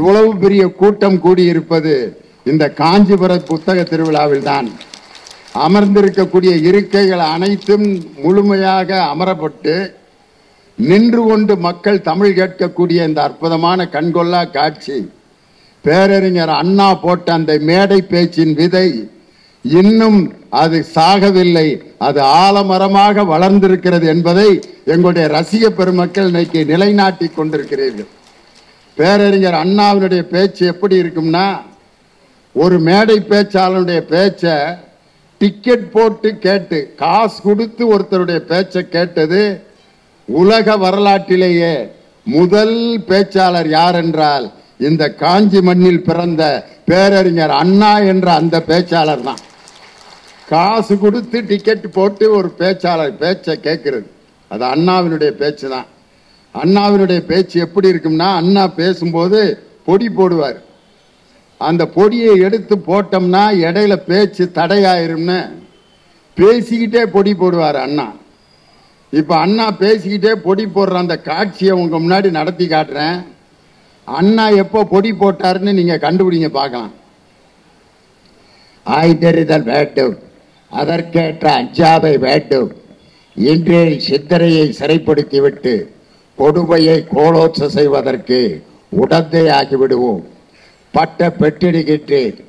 இவ்வளவு பெரிய கூட்டம் கூடியிருப்பது இந்த காஞ்சிபுர புத்தக திருவிழாவில் தான். அமர்ந்திருக்கக்கூடிய இருக்கைகள் அனைத்தும் முழுமையாக அமரப்பட்டு நின்று கொண்டு மக்கள் தமிழ் கேட்கக்கூடிய இந்த அற்புதமான கண்கொள்ளா காட்சி, பேரறிஞர் அண்ணா போட்ட அந்த மேடை பேச்சின் விதை இன்னும் அது சாகவில்லை, அது ஆலமரமாக வளர்ந்திருக்கிறது என்பதை எங்களுடைய ரசிக பெருமக்கள் இன்னைக்கு நிலைநாட்டி கொண்டிருக்கிறீர்கள். பேரறிஞர் அண்ணாவினுடைய பேச்சு எப்படி இருக்கும்னா, ஒரு மேடை பேச்சாளனுடைய பேச்சை டிக்கெட் போட்டு கேட்டு காசு கொடுத்து ஒருத்தருடைய பேச்சை கேட்டது உலக வரலாற்றிலேயே முதல் பேச்சாளர் யார் என்றால் இந்த காஞ்சி மண்ணில் பிறந்த பேரறிஞர் அண்ணா என்ற அந்த பேச்சாளர் தான். காசு கொடுத்து டிக்கெட் போட்டு ஒரு பேச்சாளர் பேச்சை கேட்கிறது அது அண்ணாவினுடைய பேச்சு தான். அண்ணாவினுடைய பேச்சு எப்படி இருக்கும்னா, அண்ணா பேசும்போது பொடி போடுவார். அந்த பொடியை எடுத்து போட்டோம்னா இடையில பேச்சு தடையாயிரும்னு பேசிக்கிட்டே பொடி போடுவார் அண்ணா. இப்ப அண்ணா பேசிக்கிட்டே பொடி போடுற அந்த காட்சியை உங்க முன்னாடி நடத்தி காட்டுறேன். அண்ணா எப்போ பொடி போட்டாருன்னு நீங்க கண்டுபிடிங்க பார்க்கலாம். ஆய்தறிதல் வேண்டும், அதற்கேற்ற அஞ்சாமை வேண்டும். இன்றே சித்திரையை சிறைப்படுத்திவிட்டு கொடுமையை கோலோச்ச செய்வதற்கு உடந்தை ஆகிவிடுவோம். பட்ட பெற்றிடுகின்றேன்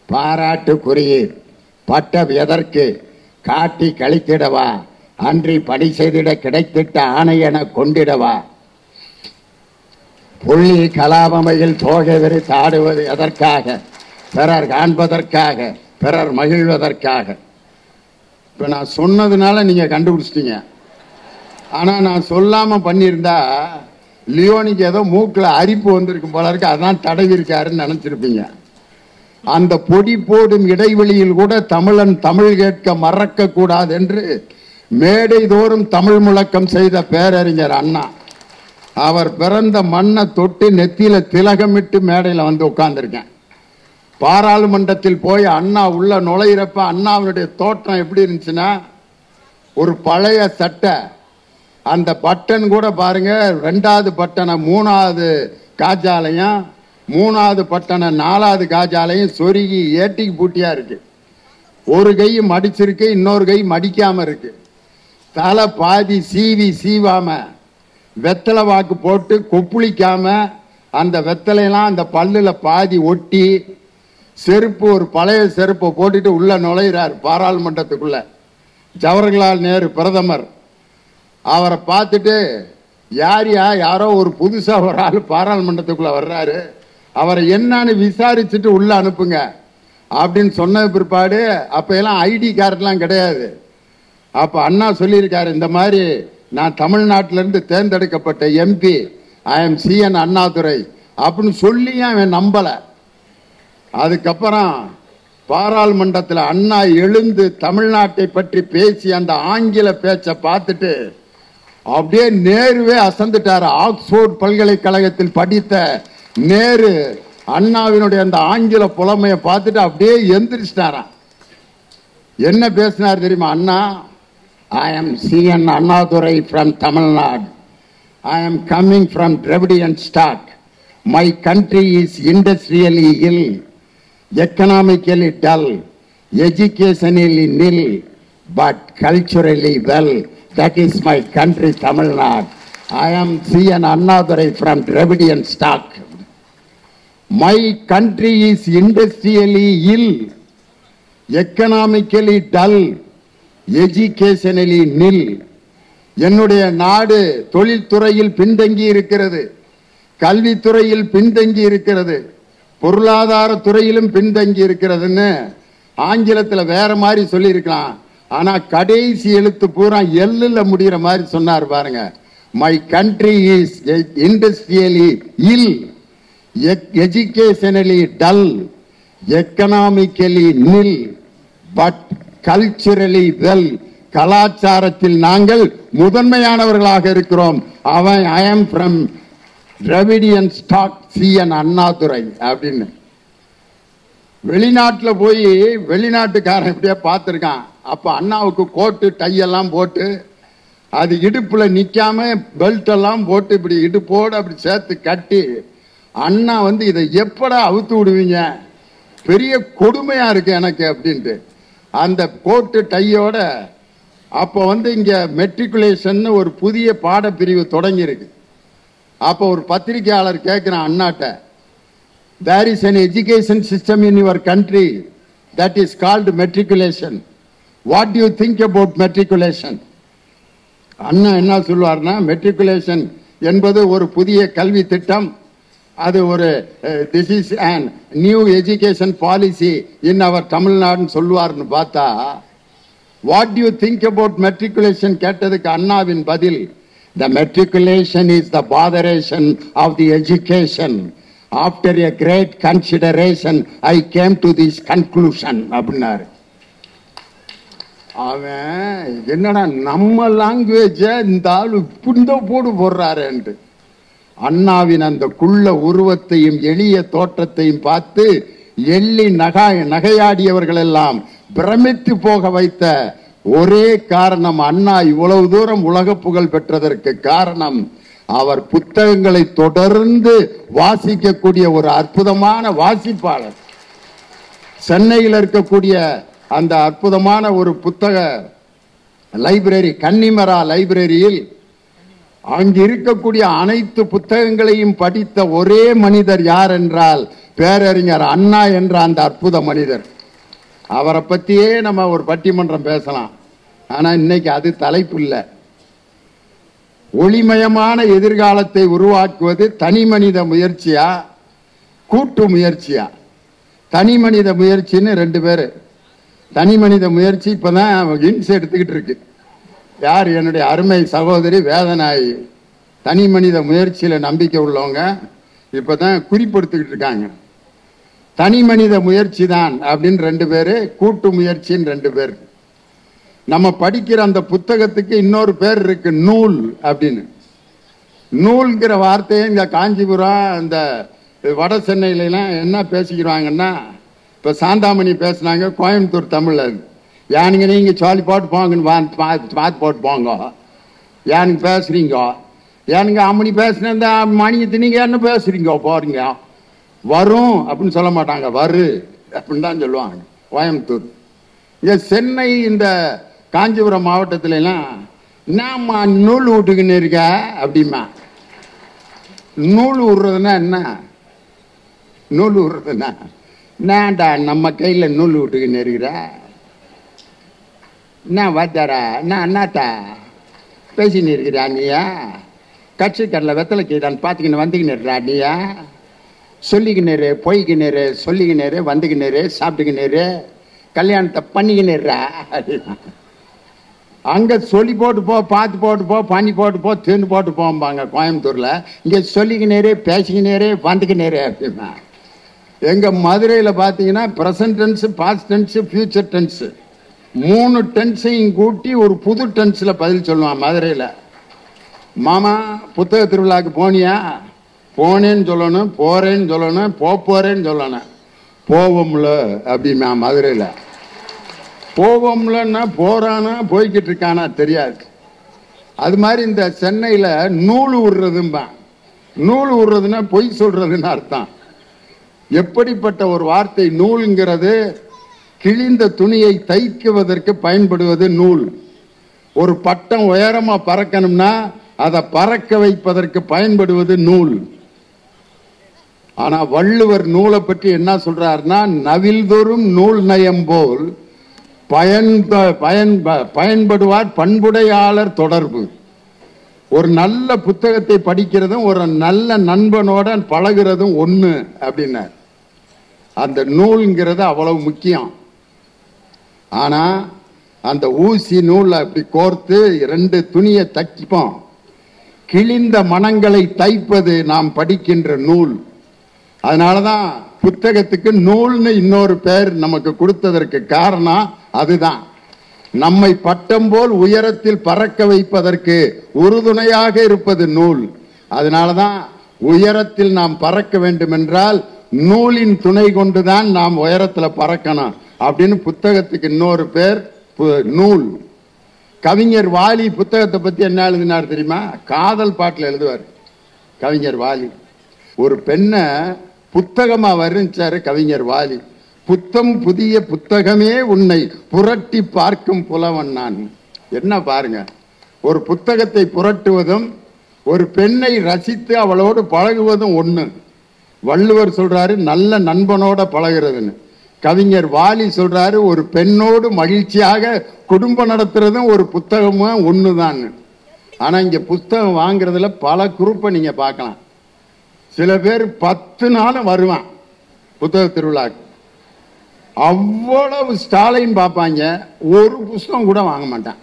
பாராட்டுக்குரியேன். பட்டம் எதற்கு காட்டி கழித்திடவா, அன்றி பணி செய்திட கிடைத்திட்ட ஆணை என கொண்டிடவா. புள்ளி கலாபமையில் தோகை விரித்து ஆடுவது எதற்காக? பிறர் காண்பதற்காக, பிறர் மகிழ்வதற்காக. இப்ப நான் சொன்னதுனால நீங்க கண்டுபிடிச்சிட்டீங்க. ஆனா நான் சொல்லாம பண்ணியிருந்தா லியோனிக்கு ஏதோ மூக்குல அரிப்பு வந்திருக்கும் போல இருக்கு, அதான் தடவி இருக்காருன்னு நினைச்சிருப்பீங்க. அந்த பொடி போடும் இடைவெளியில் கூட தமிழன் தமிழ் கேட்க மறக்க கூடாது என்று மேடை தோறும் தமிழ் முழக்கம் செய்த பேரறிஞர் அண்ணா. அவர் பிறந்த மண்ணை தொட்டு நெத்தியில திலகமிட்டு மேடையில் வந்து உட்கார்ந்துருக்கேன். பாராளுமன்றத்தில் போய் அண்ணா உள்ள நுழையிறப்ப அண்ணாவுடைய தோற்றம் எப்படி இருந்துச்சுன்னா, ஒரு பழைய சட்டை, அந்த பட்டன் கூட பாருங்க, 2வது பட்டனை 3வது காஜாலையும் 3வது பட்டனை 4வது காஜாலையும் சொருகி ஏட்டிக்கு பூட்டியா இருக்கு. ஒரு கை மடிச்சிருக்கு, இன்னொரு கை மடிக்காம இருக்கு. தலை பாதி சீவாம வெத்தலை வாக்கு போட்டு கொப்புளிக்காம அந்த வெத்தலையெல்லாம் அந்த பல்லுல பாதி ஒட்டி செருப்பு, ஒரு பழைய செருப்பை போட்டுட்டு உள்ள நுழைகிறார் பாராளுமன்றத்துக்குள்ள. ஜவஹர்லால் நேரு பிரதமர் அவரை பார்த்துட்டு, யாரோ ஒரு புதுசா ஒரு ஆள் பாராளுமன்றத்துக்குள்ள வர்றாரு, அவரை என்னன்னு விசாரிச்சுட்டு உள்ள அனுப்புங்க அப்படின்னு சொன்ன பிற்பாடு, அப்ப எல்லாம் ஐடி கார்டெல்லாம் கிடையாது. அப்ப அண்ணா சொல்லியிருக்காரு, இந்த மாதிரி நான் தமிழ்நாட்டிலிருந்து தேர்ந்தெடுக்கப்பட்ட எம்பி, ஐஎம் CN அண்ணாதுரை அப்படின்னு சொல்லியும் அவன் நம்பல. அதுக்கப்புறம் பாராளுமன்றத்தில் அண்ணா எழுந்து தமிழ்நாட்டை பற்றி பேசி அந்த ஆங்கில பேச்சை பார்த்துட்டு அப்படியே நேருவே அசந்துட்டாரு. ஆக்ஸ்போர்ட் பல்கலைக்கழகத்தில் படித்த நேரு அண்ணாவினுடைய அந்த ஆங்கில புலமையை பார்த்துட்டு அப்படியே எந்திரிச்சிட்டாராம். என்ன பேசினார் தெரியுமா அண்ணா? I am CN Annadurai from Tamil Nadu. I am coming from Dravidian stock. My country is industrially ill, economically dull, educationally nil, but culturally well. That is my country, Tamil Nadu. I am CN Annadurai from Dravidian stock. My country is industrially ill, economically dull, educationally நில். என்னுடைய நாடு தொழில்துறையில் பின்தங்கி இருக்கிறது, கல்வித்துறையில் பின்தங்கி இருக்கிறது, பொருளாதார துறையிலும் பின்தங்கி இருக்கிறதுன்னு ஆங்கிலத்தில் வேற மாதிரி சொல்லியிருக்கலாம். ஆனா கடைசி எழுத்து பூரா எல்லுல முடிகிற மாதிரி சொன்னார் பாருங்க. My country is industrially ill, educationally dull, economically nil, but culturally well. கலாச்சாரத்தில் நாங்கள் முதன்மையானவர்களாக இருக்கிறோம். அவன் I am from Dravidian stock CN Annadurai அப்படின்னு. வெளிநாட்டில் போய் வெளிநாட்டுக்காரன் இப்படியே பார்த்துருக்கான். அப்ப அண்ணாவுக்கு கோட்டு டையெல்லாம் போட்டு அது இடுப்புல நிக்காம பெல்ட் எல்லாம் போட்டு இப்படி இடுப்போடு அப்படி சேர்த்து கட்டி அண்ணா வந்து இதை எப்படா அவுத்து விடுவீங்க, பெரிய கொடுமையா இருக்கு எனக்கு அப்படின்ட்டு அந்த கோட்டு டையோட அப்போ வந்து இங்க மெட்ரிகுலேஷன் ஒரு புதிய பாடப்பிரிவு தொடங்கி இருக்கு. அப்போ ஒரு பத்திரிகையாளர் கேட்கிறான் அண்ணாட்ட, there is an education system in your country that is called matriculation. What do you think about matriculation? அண்ணா என்ன சொல்லுவார்னா, மெட்ரிகுலேஷன் என்பது ஒரு புதிய கல்வி திட்டம், அது ஒரு this is an new education policy in our தமிழ்நாடுன்னு சொல்லுவார்னு பார்த்தா, what do you think about matriculation கேட்டதுக்கு அண்ணாவின் பதில், the matriculation is the botheration of the education. After a great consideration I came to this conclusion அப்படின்னாரு. அவன் என்னடா நம்ம லாங்குவேஜ இந்த ஆள் புண்ட போடு போடுறாரு. அண்ணாவின் அந்த குள்ள உருவத்தையும் எளிய தோற்றத்தையும் பார்த்து எள்ளி நகையாடியவர்கள் எல்லாம் பிரமித்து போக வைத்த ஒரே காரணம், அண்ணா இவ்வளவு தூரம் உலக புகழ் பெற்றதற்கு காரணம் அவர் புத்தகங்களை தொடர்ந்து வாசிக்கக்கூடிய ஒரு அற்புதமான வாசிப்பாளர். சென்னையில் இருக்கக்கூடிய அந்த அற்புதமான ஒரு புத்தக லைப்ரரி, கன்னிமரா லைப்ரரியில் அங்கு இருக்கக்கூடிய அனைத்து புத்தகங்களையும் படித்த ஒரே மனிதர் யார் என்றால் பேரறிஞர் அண்ணா என்ற அந்த அற்புத மனிதர். அவரை பற்றியே நம்ம ஒரு பட்டிமன்றம் பேசலாம், ஆனா இன்னைக்கு அது தலைப்பு இல்லை. ஒளிமயமான எதிர்காலத்தை உருவாக்குவது தனி மனித முயற்சியா கூட்டு முயற்சியா? தனி மனித முயற்சின்னு ரெண்டு பேரு. தனி மனித முயற்சி இப்பதான் இன்ஸ் எடுத்துக்கிட்டு இருக்கு. யார்? என்னுடைய அருமை சகோதரி வேதனாயி. தனி மனித முயற்சியில நம்பிக்கை உள்ளவங்க இப்பதான் குறிப்பெடுத்துக்கிட்டு இருக்காங்க. தனி மனித முயற்சி தான் அப்படின்னு ரெண்டு பேரு, கூட்டு முயற்சின்னு ரெண்டு பேர். நம்ம படிக்கிற அந்த புத்தகத்துக்கு இன்னொரு பேர் இருக்கு, நூல் அப்படின்னு. நூல்ங்கிற வார்த்தையை இந்த காஞ்சிபுரம், இந்த வட சென்னையிலாம் என்ன பேசிக்கிறாங்கன்னா, இப்போ சாந்தாமணி பேசினாங்க கோயம்புத்தூர் தமிழ்ல, ஏனுங்க நீங்க சொல்லி போட்டு போங்கன்னு பார்த்து போட்டு போங்க, ஏனுங்க பேசுறீங்க, ஏனுங்க அம்மணி பேசுன இந்த மணியத்து நீங்க என்ன பேசுறீங்க போறீங்க, வரும் அப்படின்னு சொல்ல மாட்டாங்க, வரு அப்படின்னு தான் சொல்லுவாங்க கோயம்புத்தூர். இங்க சென்னை இந்த காஞ்சிபுரம் மாவட்டத்துல எல்லாம் என்னம்மா நூல் விட்டுக்குன்னு இருக்க அப்படிமா. நூல் விடுறதுன்னா என்ன? நூல் விடுறதுன்னா என்னடா நம்ம கையில நூல் விட்டுக்குன்னு இருக்கிற, என்ன வாத்தாரா, என்ன அண்ணாத்தா பேசின்னு இருக்கிறா நீயா, கட்சி கடல வெத்தலை கீழான்னு பார்த்துக்கின்னு வந்துக்கின்னு இருக்கிறா நீயா, சொல்லிக்கினேரு பொய்க்கினேரு சொல்லிக்கினேரு வந்துக்கினேரு சாப்பிட்டுக்கினேரு கல்யாணத்தை பண்ணிக்கினேரா. அங்க சொல்லி போட்டு போ, பார்த்து போட்டு போ, பண்ணி போட்டு போ, தின்னு போட்டு போம்பாங்க கோயம்புத்தூர்ல. இங்க சொல்லிக்கினேரு பேசிக்கினேரு வந்துக்கினேரு அப்படின்னா. எங்க மதுரையில பாத்தீங்கன்னா present tense, past tense, future tense, மூணு டென்ஸையும் கூட்டி ஒரு புது டென்ஸ்ல பதில் சொல்லுவான் மதுரையில. மாமா புத்தக திருவிழாக்கு போனியா? போனேன்னு சொல்லணும், போறேன்னு சொல்லணும், போறேன்னு சொல்லணும். போவோம்ல அப்படின்னா மதுரையில. போவோம்லன்னா போறானா போய்கிட்டு இருக்கானா தெரியாது. அது மாதிரி இந்த சென்னையில நூல் விடுறதும்பா. நூல் விடுறதுன்னா பொய் சொல்றதுன்னு அர்த்தம். எப்படிப்பட்ட ஒரு வார்த்தை நூல்ங்கிறது? கிழிந்த துணியை தைக்குவதற்கு பயன்படுவது நூல். ஒரு பட்டம் உயரமா பறக்கணும்னா அதை பறக்க வைப்பதற்கு பயன்படுவது நூல். ஆனா வள்ளுவர் நூலை பற்றி என்ன சொல்றாருன்னா, நவில்தோறும் நூல் நயம் போல் பயன்படுவார் பண்புடையாளர் தொடர்பு. ஒரு நல்ல புத்தகத்தை படிக்கிறதும் ஒரு நல்ல நண்பனோட பழகிறதும் ஒண்ணு அப்படின்னார். அந்த நூல்ங்கிறது அவ்வளவு முக்கியம். ஆனா அந்த ஊசி நூல் அப்படி கோர்த்து ரெண்டு துணியை தைப்போம். கிழிந்த மனங்களை தைப்பது நாம் படிக்கின்ற நூல். அதனாலதான் புத்தகத்துக்கு நூல்னு இன்னொரு பேர் நமக்கு கொடுத்ததற்கு காரணம் அதுதான். நம்மை பட்டம் போல் உயரத்தில் பறக்க வைப்பதற்கு உறுதுணையாக இருப்பது நூல். அதனாலதான் உயரத்தில் நாம் பறக்க வேண்டும் என்றால் நூலின் துணை கொண்டுதான் நாம் உயரத்தில் பறக்கணும் அப்படின்னு புத்தகத்துக்கு இன்னொரு பேர் நூல். கவிஞர் வாலி புத்தகத்தை பத்தி என்ன எழுதினார் தெரியுமா? காதல் பாட்டில் எழுதுவார் கவிஞர் வாலி. ஒரு பெண்ணை புத்தகமா வர்ணிச்சாரு கவிஞர் வாலி. புத்தம் புதிய புத்தகமே உன்னை புரட்டி பார்க்கும் புலவன் நான். என்ன பாருங்க, ஒரு புத்தகத்தை புரட்டுவதும் ஒரு பெண்ணை ரசித்து அவளோடு பழகுவதும் ஒண்ணு. வள்ளுவர் சொல்றாரு நல்ல நண்பனோட பழகிறதுன்னு. கவிஞர் வாலி சொல்றாரு ஒரு பெண்ணோடு மகிழ்ச்சியாக குடும்பம் நடத்துறதும் ஒரு புத்தகமும் ஒண்ணுதான். ஆனா இங்க புத்தகம் வாங்குறதுல பல குரூப்பை நீங்க பார்க்கலாம். சில பேர் 10 நாளும் வருவான் புத்தக திருவிழாக்கு, அவ்வளவு ஸ்டாலையும் பார்ப்பாங்க, ஒரு புஸ்தகம் கூட வாங்க மாட்டான்.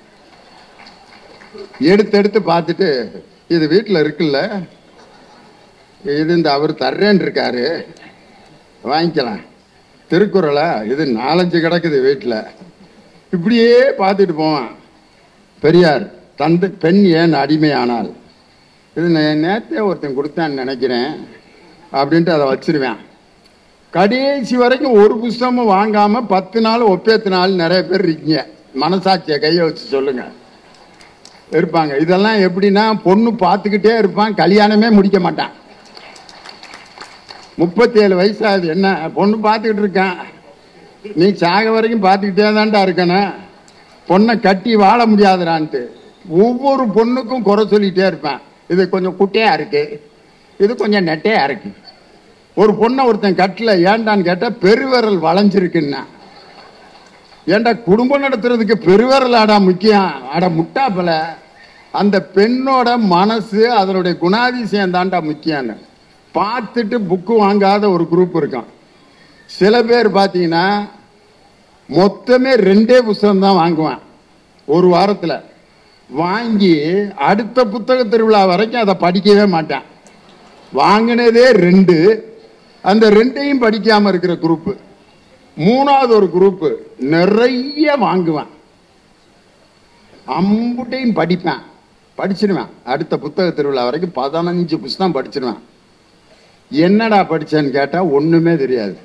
எடுத்து பார்த்துட்டு இது வீட்டில் இருக்குல்ல, இது இந்த அவர் தர்றேன்னு இருக்காரு வாங்கிக்கலாம், திருக்குறளா இது 4-5 கிடக்குது வீட்டில், இப்படியே பார்த்துட்டு போவான். பெரியார் தந்தை பெண் ஏன் அடிமையானால், இது நேற்றே ஒருத்தன் கொடுத்தான்னு நினைக்கிறேன் அப்படின்ட்டு அதை வச்சிருவேன். கடைசி வரைக்கும் ஒரு புஸ்தகமும் வாங்காம 10 நாள் ஒப்பேத்து நாள் நிறைய பேர் இருக்கீங்க. மனசாட்சியை கையை வச்சு சொல்லுங்க இருப்பாங்க. இதெல்லாம் எப்படின்னா பொண்ணு பார்த்துக்கிட்டே இருப்பான், கல்யாணமே முடிக்க மாட்டான். 37 வயசாகுது, என்ன பொண்ணு பார்த்துக்கிட்டு இருக்கான், நீ சாக வரைக்கும் பார்த்துக்கிட்டே தான்டா இருக்கணும், பொண்ணை கட்டி வாழ முடியாதுடான்ட்டு ஒவ்வொரு பொண்ணுக்கும் குறை சொல்லிட்டே இருப்பான். இது கொஞ்சம் குட்டையா இருக்கு, இது கொஞ்சம் நெட்டையா இருக்கு. ஒரு பொண்ணை ஒருத்தன் கட்டல, ஏண்டான்னு கேட்டா பெருவிரல் வளைஞ்சிருக்குன்னா. ஏண்டா குடும்பம் நடத்துறதுக்கு பெருவிரல் ஆடா முக்கியம்? ஆட முட்டாப்பல, அந்த பெண்ணோட மனசு அதனுடைய குணாதிசயம் தாண்டா முக்கியம்னு பார்த்துட்டு புக்கு வாங்காத ஒரு குரூப் இருக்கான். சில பேர் பார்த்தீங்கன்னா மொத்தமே 2 புத்தகம் தான் வாங்குவான் ஒரு வாரத்தில். வாங்கி அடுத்த புத்தக திருவிழா வரைக்கும் அதை படிக்கவே மாட்டான். வாங்கினதே 2, அந்த 2ஐயும் படிக்காம இருக்கிற குரூப். 3வது ஒரு குரூப் நிறைய வாங்குவான், அம்புட்டையும் படிப்பேன், படிச்சிருவேன். அடுத்த புத்தக திருவிழா வரைக்கும் 15 புத்தகம் படிச்சிருவேன். என்னடா படிச்சேன்னு கேட்டா ஒண்ணுமே தெரியாது.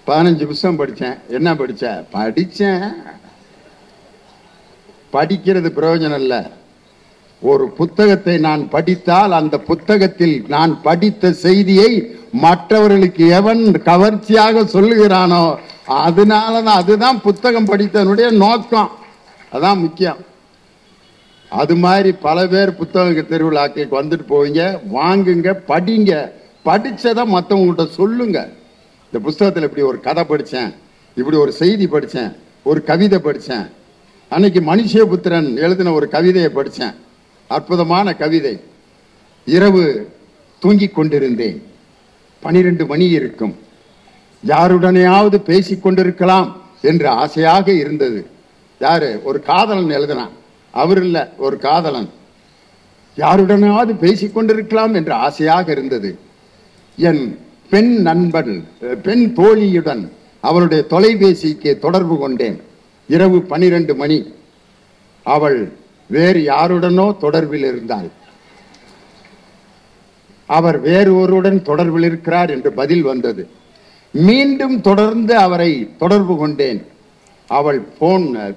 15 புத்தகம் படிச்சேன். என்ன படிச்சேன்? படிக்கிறது பிரயோஜனம் இல்லை. ஒரு புத்தகத்தை நான் படித்தால் அந்த புத்தகத்தில் நான் படித்த செய்தியை மற்றவர்களுக்கு எவன் கவர்ச்சியாக சொல்லுகிறானோ அதனாலதான், அதுதான் புத்தகம் படித்தனுடைய நோக்கம், அதான் முக்கியம். அது மாதிரி பல பேர் புத்தக திருவிழாக்கு வந்துட்டு போவீங்க, வாங்குங்க, படிங்க, படிச்சதை மற்றவங்கள்ட்ட சொல்லுங்க. இந்த புத்தகத்தில் இப்படி ஒரு கதை படித்தேன், இப்படி ஒரு செய்தி படித்தேன், ஒரு கவிதை படித்தேன், அன்னைக்கு மனுஷபுத்திரன் எழுதின ஒரு கவிதையை படித்தேன், அற்புதமான கவிதை. இரவு தூங்கிக் கொண்டிருந்தேன், 12 மணி இருக்கும், யாருடனையாவது பேசிக் கொண்டிருக்கலாம் என்று ஆசையாக இருந்தது. யாரு? ஒரு காதலன் எழுதினான், அவர் இல்ல, ஒரு காதலன். யாருடனாவது பேசிக் கொண்டிருக்கலாம் என்று ஆசையாக இருந்தது. என் பெண் நண்பன், பெண் தோழியுடன் அவளுடைய தொலைபேசிக்கு தொடர்பு கொண்டேன். இரவு 12 மணி. அவள் வேறு யாருடனோ தொடர்பில் இருந்தாள். அவர் வேறு ஒருவருடன் தொடர்பில் இருக்கிறார் என்று பதில் வந்தது. மீண்டும் தொடர்ந்து அவரை தொடர்பு கொண்டேன். அவள்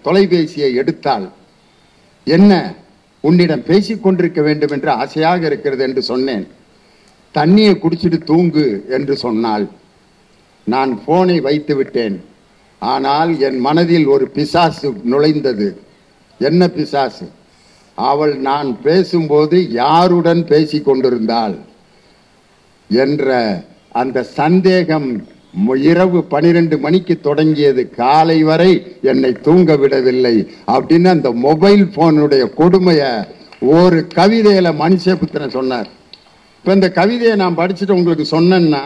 தொலைபேசியை எடுத்தாள். என்ன, உன்னிடம் பேசிக் கொண்டிருக்க வேண்டும் என்று ஆசையாக இருக்கிறது என்று சொன்னேன். தண்ணியை குடிச்சிட்டு தூங்கு என்று சொன்னாள். நான் போனை வைத்து விட்டேன். ஆனால் என் மனதில் ஒரு பிசாசு நுழைந்தது. என்ன பிசாசு? அவள் நான் பேசும்போது யாருடன் பேசிக் கொண்டிருந்தாள் என்ற அந்த சந்தேகம் இரவு 12 மணிக்கு தொடங்கியது. காலை வரை என்னை தூங்க விடவில்லை. அப்படின்னு அந்த மொபைல் போனுடைய கொடுமைய ஒரு கவிதையில மனுஷபுத்திரன் சொன்னார். இப்ப இந்த கவிதையை நான் படிச்சுட்டு உங்களுக்கு சொன்னேன்னா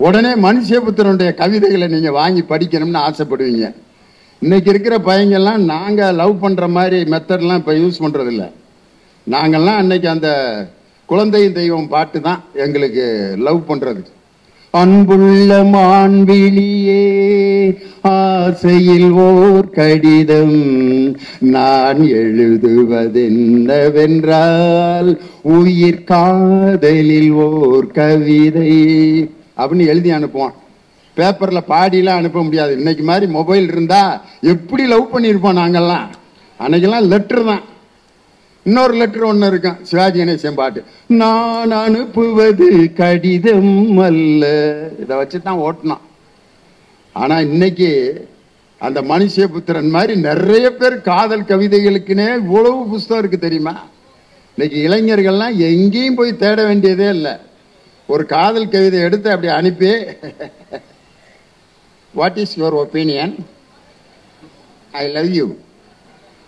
உடனே மனுஷபுத்திரனுடைய கவிதைகளை நீங்க வாங்கி படிக்கணும்னு ஆசைப்படுவீங்க. இன்னைக்கு இருக்கிற பையங்கள்லாம் நாங்க லவ் பண்ற மாதிரி மெத்தட்லாம் இப்ப யூஸ் பண்றது இல்லை. நாங்கள்லாம் அன்னைக்கு அந்த குழந்தையின் தெய்வம் பாட்டு தான் எங்களுக்கு லவ் பண்றது. அன்புள்ள மான்விழியே, ஆசையில் ஓர் கடிதம் நான் எழுதுவதென்னவென்றால் உயிர் காதலில் ஓர் கவிதை அப்படின்னு எழுதி அனுப்புவான். பேப்பர்ல பாடிலாம் அனுப்ப முடியாது. இன்னைக்கு மாதிரி மொபைல் இருந்தா எப்படி லவ் பண்ணியிருப்போம் நாங்கெல்லாம். அன்னைக்கெல்லாம் லெட்டர் தான். இன்னொரு லெட்டர் ஒன்று இருக்கும், சிவாஜி கணேசன் பாட்டு, நான் அனுப்புவது கடிதம் அல்ல, இதை வச்சு தான் ஓட்டினான். ஆனா இன்னைக்கு அந்த மனுஷபுத்திரன் மாதிரி நிறைய பேர் காதல் கவிதைகளுக்குன்னே இவ்வளவு புஸ்தகம் இருக்கு தெரியுமா? இன்னைக்கு இளைஞர்கள்லாம் எங்கேயும் போய் தேட வேண்டியதே இல்லை. ஒரு காதல் கவிதை எடுத்து அப்படி அனுப்பி, what is your opinion, I love you,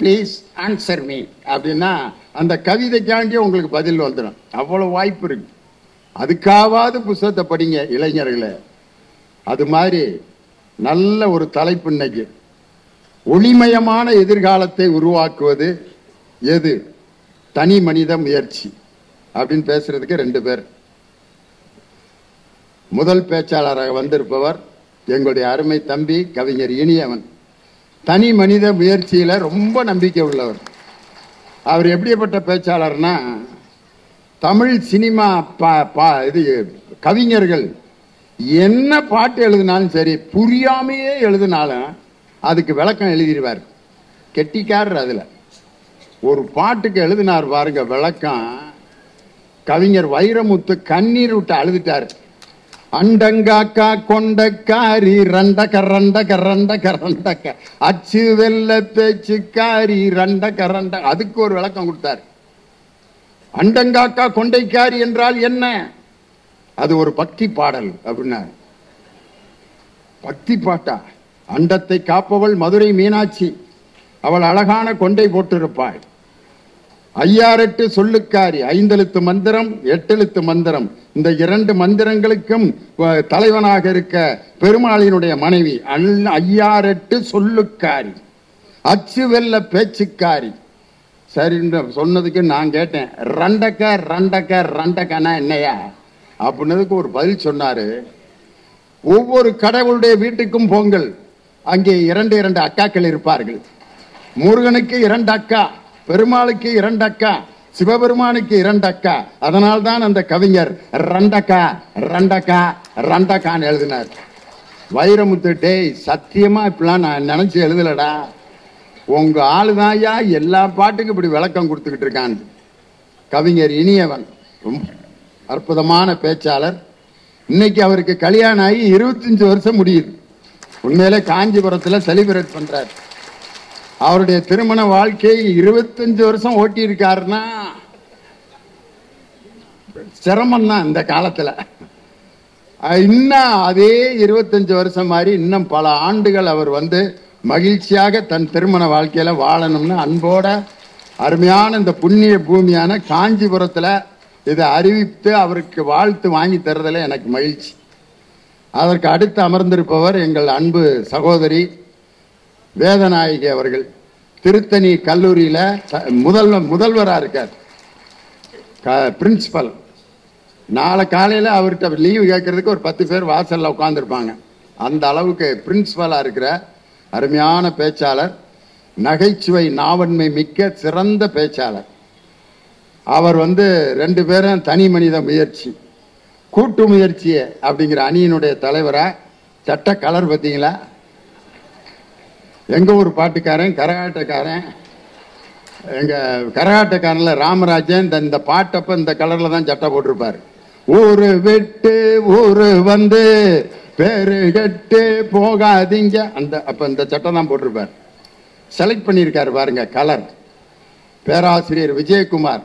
please answer me அப்படின்னா அந்த கவிதைக்காண்டியே உங்களுக்கு பதில் வந்துடும். அவ்வளவு வாய்ப்பு இருக்கு. அதுக்காவது புஸ்தகத்தை படிங்க இளைஞர்களே. அது மாதிரி நல்ல ஒரு தலைப்பு இன்னைக்கு, ஒளிமயமான எதிர்காலத்தை உருவாக்குவது எது, தனி மனித முயற்சி அப்படின்னு பேசுறதுக்கு 2 பேர். முதல் பேச்சாளராக வந்திருப்பவர் எங்களுடைய அருமை தம்பி கவிஞர் இனியவன். தனி மனித முயற்சியில ரொம்ப நம்பிக்கை உள்ளவர். அவர் எப்படிப்பட்ட பேச்சாளர்னா, தமிழ் சினிமா இது கவிஞர்கள் என்ன பாட்டு எழுதினாலும் சரி, புரியாமையே எழுதினாலும் அதுக்கு விளக்கம் எழுதிடுவார். கெட்டிக்காரர். அதுல ஒரு பாட்டுக்கு எழுதினார் பாருங்க விளக்கம். கவிஞர் வைரமுத்து கண்ணீர் விட்டு அழுதுட்டார். அண்டங்காக்கா கொண்டக்காரி ரண்டக ரண்டக ரண்டக ரண்டக அச்சு வெல்ல பேச்சுக்காரி ரண்டக ரண்ட, அதுக்கு ஒரு விளக்கம் கொடுத்தார். அண்டங்காக்கா கொண்டைக்காரி என்றால் என்ன? அது ஒரு பக்தி பாடல் அப்படின்னா. பக்தி பாட்டா? அண்டத்தை காப்பவள் மதுரை மீனாட்சி, அவள் அழகான கொண்டை போட்டிருப்பாள். 5 சொல்லுக்காரி, 5 எழுத்து மந்திரம், 8 எழுத்து மந்திரம், இந்த 2 மந்திரங்களுக்கும் தலைவனாக இருக்க பெருமாளினுடைய மனைவி 5 சொல்லுக்காரி, அச்சு வெல்ல பேச்சுக்காரி. சரி சொன்னதுக்கு நான் கேட்டேன், ரண்டக்க ரண்டக்க ரண்டக்கனா என்னையா அப்படின்னதுக்கு ஒரு பதில் சொன்னாரு. ஒவ்வொரு கடவுளுடைய வீட்டுக்கும் போங்கள், அங்கே 2 அக்காக்கள் இருப்பார்கள். முருகனுக்கு 2 அக்கா, பெருமாளுக்கு 2 அக்கா, சிவபெருமானுக்கு 2 அக்கா. அதனால்தான் அந்த கவிஞர் ரண்டக்கா ரண்டக்கா ரண்டக்கான்னு எழுதினார். வைரமுத்து, டேய் சத்தியமா இப்பெல்லாம் நான் நினைச்சு எழுதலடா, உங்க ஆளுதாயா எல்லா பாட்டுக்கும் இப்படி விளக்கம் கொடுத்துக்கிட்டு இருக்கான். கவிஞர் இனியவன் ரொம்ப அற்புதமான பேச்சாளர். இன்னைக்கு அவருக்கு கல்யாணம் ஆகி 25 வருஷம் முடியுது. உண்மையிலே காஞ்சிபுரத்தில் செலிபிரேட் பண்றார். அவருடைய திருமண வாழ்க்கை 25 வருஷம் ஓட்டி இருக்காருன்னா சிரமம் தான் இந்த காலத்துல. இன்னும் அதே 25 வருஷம் மாதிரி இன்னும் பல ஆண்டுகள் அவர் மகிழ்ச்சியாக தன் திருமண வாழ்க்கையில வாழணும்னு அன்போட அருமையான இந்த புண்ணிய பூமியான காஞ்சிபுரத்துல இதை அறிவித்து அவருக்கு வாழ்த்து வாங்கி தருவதில் எனக்கு மகிழ்ச்சி. அதற்கு அடுத்து அமர்ந்திருப்பவர் எங்கள் அன்பு சகோதரி வேதநாயகி அவர்கள். திருத்தணி கல்லூரியில முதல்வராக இருக்கார், பிரின்சிபல். நாளை காலையில் அவர்கிட்ட லீவு கேட்கறதுக்கு ஒரு 10 பேர் வாசல்ல உட்காந்துருப்பாங்க. அந்த அளவுக்கு பிரின்சிபலா இருக்கிற அருமையான பேச்சாளர், நகைச்சுவை நாவன்மை மிக்க சிறந்த பேச்சாளர். அவர் 2 பேரும் தனி மனித முயற்சி கூட்டு முயற்சி அப்படிங்கிற அணியினுடைய தலைவரா. சட்ட கலர் பார்த்தீங்களா? எங்க ஊர் பாட்டுக்காரன் கரகாட்டக்காரன், எங்க கரகாட்டக்காரன்ல ராமராஜன் இந்த பாட்டப்ப இந்த கலர்ல தான் சட்டை போட்டிருப்பாரு. ஊரு விட்டு ஊரு பேரு கட்டு போகாதீங்க, அப்ப இந்த சட்டை தான் போட்டிருப்பார். செலக்ட் பண்ணியிருக்காரு பாருங்க கலர். பேராசிரியர் விஜயகுமார்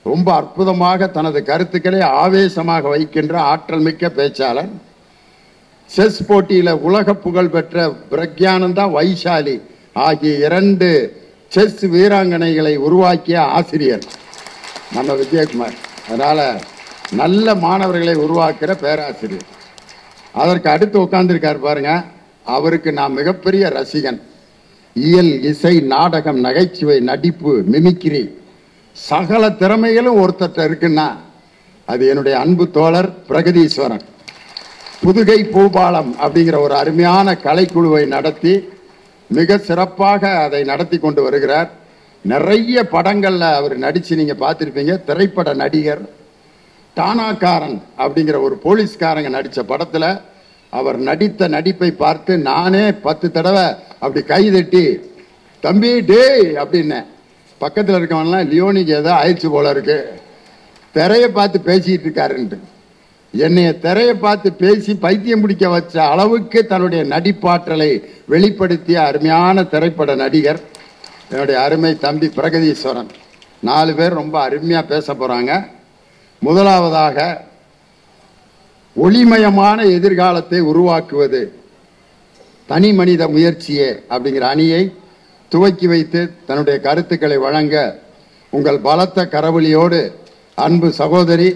ரொம்ப அற்புதமாக தனது கருத்துக்களை ஆவேசமாக வைக்கின்ற ஆற்றல் மிக்க பேச்சாளர். செஸ் போட்டியில உலக புகழ் பெற்ற பிரக்யானந்தா, வைஷாலி ஆகிய 2 செஸ் வீராங்கனைகளை உருவாக்கிய ஆசிரியர் நம்ம விஜயகுமார். அதனால நல்ல மாணவர்களை உருவாக்குற பேராசிரியர். அதற்கு அடுத்து உட்கார்ந்துருக்காரு பாருங்க, அவருக்கு நான் மிகப்பெரிய ரசிகன். இயல், இசை, நாடகம், நகைச்சுவை, நடிப்பு, மிமிக்ரி சகல திறமைகளும் ஒருத்தட்ட இருக்குன்னா அது என்னுடைய அன்பு தோழர் பிரகதீஸ்வரன். புதுகை பூபாலம் அப்படிங்கிற ஒரு அருமையான கலைக்குழுவை நடத்தி மிக சிறப்பாக அதை நடத்தி கொண்டு வருகிறார். நிறைய படங்கள்ல அவர் நடிச்சு நீங்க பார்த்திருப்பீங்க. திரைப்பட நடிகர். டானாக்காரன் அப்படிங்கிற ஒரு போலீஸ்காரங்க நடிச்ச படத்துல அவர் நடித்த நடிப்பை பார்த்து நானே 10 தடவை அப்படி கைதட்டி தம்பி டே அப்படின்னு பக்கத்தில் இருக்கவன்லாம் லியோனிக்கு ஏதோ ஆயிடுச்சு போல இருக்கு, திரையை பார்த்து பேசிட்டு இருக்காருன்ட்டு. என்னைய திரையை பார்த்து பேசி பைத்தியம் பிடிக்க வச்ச அளவுக்கு தன்னுடைய நடிப்பாற்றலை வெளிப்படுத்திய அருமையான திரைப்பட நடிகர் என்னுடைய அருமை தம்பி பிரகதீஸ்வரன். 4 பேர் ரொம்ப அருமையா பேச போறாங்க. முதலாவதாக ஒளிமயமான எதிர்காலத்தை உருவாக்குவது தனி மனித முயற்சியே அப்படிங்கிற அணியை துவக்கி வைத்து தன்னுடைய கருத்துக்களை வழங்க உங்கள் பலத்த கரவொலியோடு அன்பு சகோதரி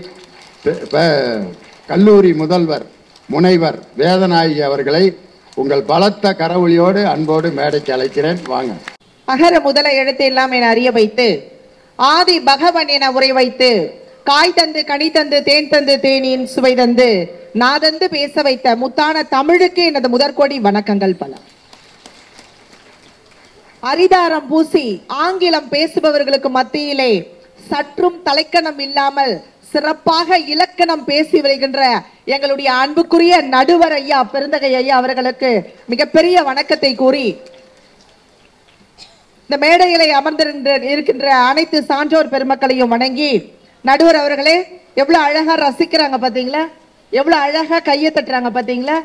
கல்லூரி முதல்வர் முனைவர் வேதநாயகி அவர்களை உங்கள் பலத்த கரவொலியோடு அன்போடு மேடைக்கு அழைக்கிறேன். வாங்க. அகர முதல எழுத்து எல்லாம் என அறிய வைத்து ஆதி பகவன் என உரை வைத்து காய் தந்து கனி தந்து தேன் தந்து தேனியின் சுவை தந்து நாதந்து பேச வைத்த முத்தான தமிழுக்கு எனது முதற்கோடி வணக்கங்கள் பல. அரிதாரம் பூசி ஆங்கிலம் பேசுபவர்களுக்கு மத்தியிலே சற்றும் தலைக்கணம் இல்லாமல் சிறப்பாக இலக்கணம் பேசி வருகின்ற எங்களுடைய அன்புக்குரிய நடுவர் ஐயா பெருந்தகை ஐயா அவர்களுக்கு மிகப்பெரிய வணக்கத்தை கூறி இந்த மேடைகளை இருக்கின்ற அனைத்து சான்றோர் பெருமக்களையும் வணங்கி, நடுவர் அவர்களே எவ்வளவு அழகா ரசிக்கிறாங்க பாத்தீங்களா, எவ்வளவு அழகா கையை தட்டுறாங்க பாத்தீங்களா.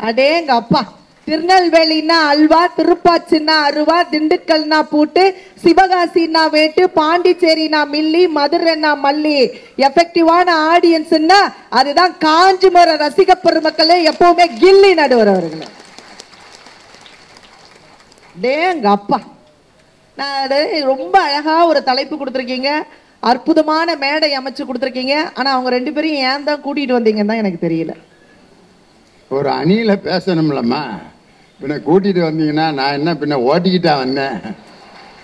அடேங்க அப்பா, திருநெல்வேலினா அல்வா, திருப்பாச்சின்னா அருவா, திண்டுக்கல்னா பூட்டு, சிவகாசினா வேட்டு, பாண்டிச்சேரினா மில்லி, மதுரைனா மல்லி. எஃபெக்டிவான ஆடியன்ஸ்னா அதுதான் காஞ்சிமர ரசிக பெருமக்களே எப்பவுமே கில்லி நடுவர் அவர்களே. டேங்க அப்பா, நான் ரொம்ப அழகா ஒரு தலைப்பு கொடுத்துருக்கீங்க, அற்புதமான மேடை அமைச்சு கொடுத்துருக்கீங்க. ஆனா அவங்க 2 பேரையும் ஏன் தான் கூட்டிட்டு வந்தீங்கன்னு தான் எனக்கு தெரியல. ஒரு அணியில பேசணும்லம்மா, பின்ன கூட்டிட்டு வந்தீங்கன்னா நான் என்ன பின்ன ஓட்டிக்கிட்டா வந்தேன்,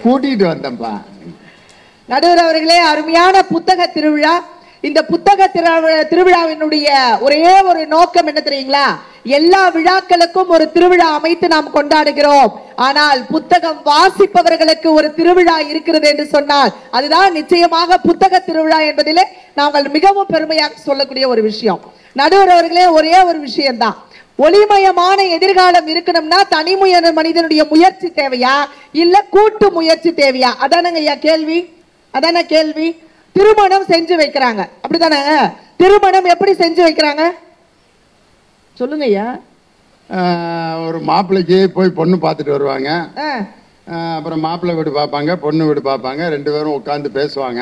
கூட்டிட்டு வந்தேன்ப்பா. நடுவர் அவர்களே, அருமையான புத்தக திருவிழா. இந்த புத்தக திருவிழாவினுடைய ஒரே ஒரு நோக்கம் என்ன தெரியுங்களா? எல்லா விழாக்களுக்கும் ஒரு திருவிழா அமைத்து நாம் கொண்டாடுகிறோம். ஆனால் புத்தகம் வாசிப்பவர்களுக்கு ஒரு திருவிழா இருக்கிறது என்று சொன்னால் அதுதான் நிச்சயமாக புத்தக திருவிழா என்பதிலே நாங்கள் மிகவும் பெருமையாக சொல்லக்கூடிய ஒரு விஷயம். நடுவர் அவர்களே, ஒரே ஒரு விஷயம்தான், ஒளிமயமான எதிர்காலம் இருக்கணும்னா தனி மனிதனுடைய முயற்சி தேவையா இல்ல கூட்டு முயற்சி தேவையா? அதானங்க ஐயா கேள்வி, அதான கேள்வி. திருமணம் செஞ்சு வைக்கிறாங்க, அப்படித்தானே? திருமணம் எப்படி செஞ்சு வைக்கிறாங்க சொல்லுங்க ஐயா. ஒரு மாப்பிள்ளைக்கு போய் பொண்ணு பார்த்துட்டு வருவாங்க, அப்புறம் மாப்பிள்ளை வீடு பார்ப்பாங்க, பொண்ணு வீடு பார்ப்பாங்க, 2 பேரும் உட்காந்து பேசுவாங்க,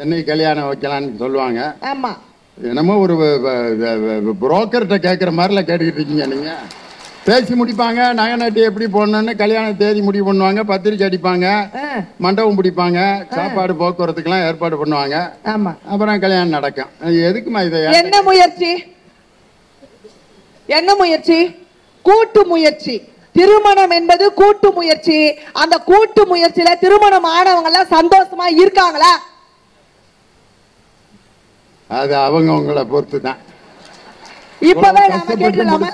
என்னைக்கு கல்யாணம் வைக்கலான்னு சொல்லுவாங்க. ஆமா, என்னமோ ஒரு புரோக்கர்கிட்ட கேட்குற மாதிரில கேட்டுக்கிட்டு இருக்கீங்க நீங்க. பேசி முடிப்பாங்க, நகை நட்டு எப்படி போடணும்னு கல்யாண தேதி முடிவு பண்ணுவாங்க, பத்திரிக்கை அடிப்பாங்க, மண்டபம் பிடிப்பாங்க, சாப்பாடு போக்குவரத்துக்கெல்லாம் ஏற்பாடு பண்ணுவாங்க. ஆமா, அப்புறம் கல்யாணம் நடக்கும். எதுக்குமா இதை? என்ன முயற்சி? என்ன முயற்சி? கூட்டு முயற்சி. திருமணம் என்பது கூட்டு முயற்சி. அந்த கூட்டு முயற்சியில திருமணம் ஆனவங்க எல்லாம் சந்தோஷமா இருக்காங்களா? அது அவங்க உங்களை பொறுத்து தான். இப்பவே நாம கேட்டுடலாமா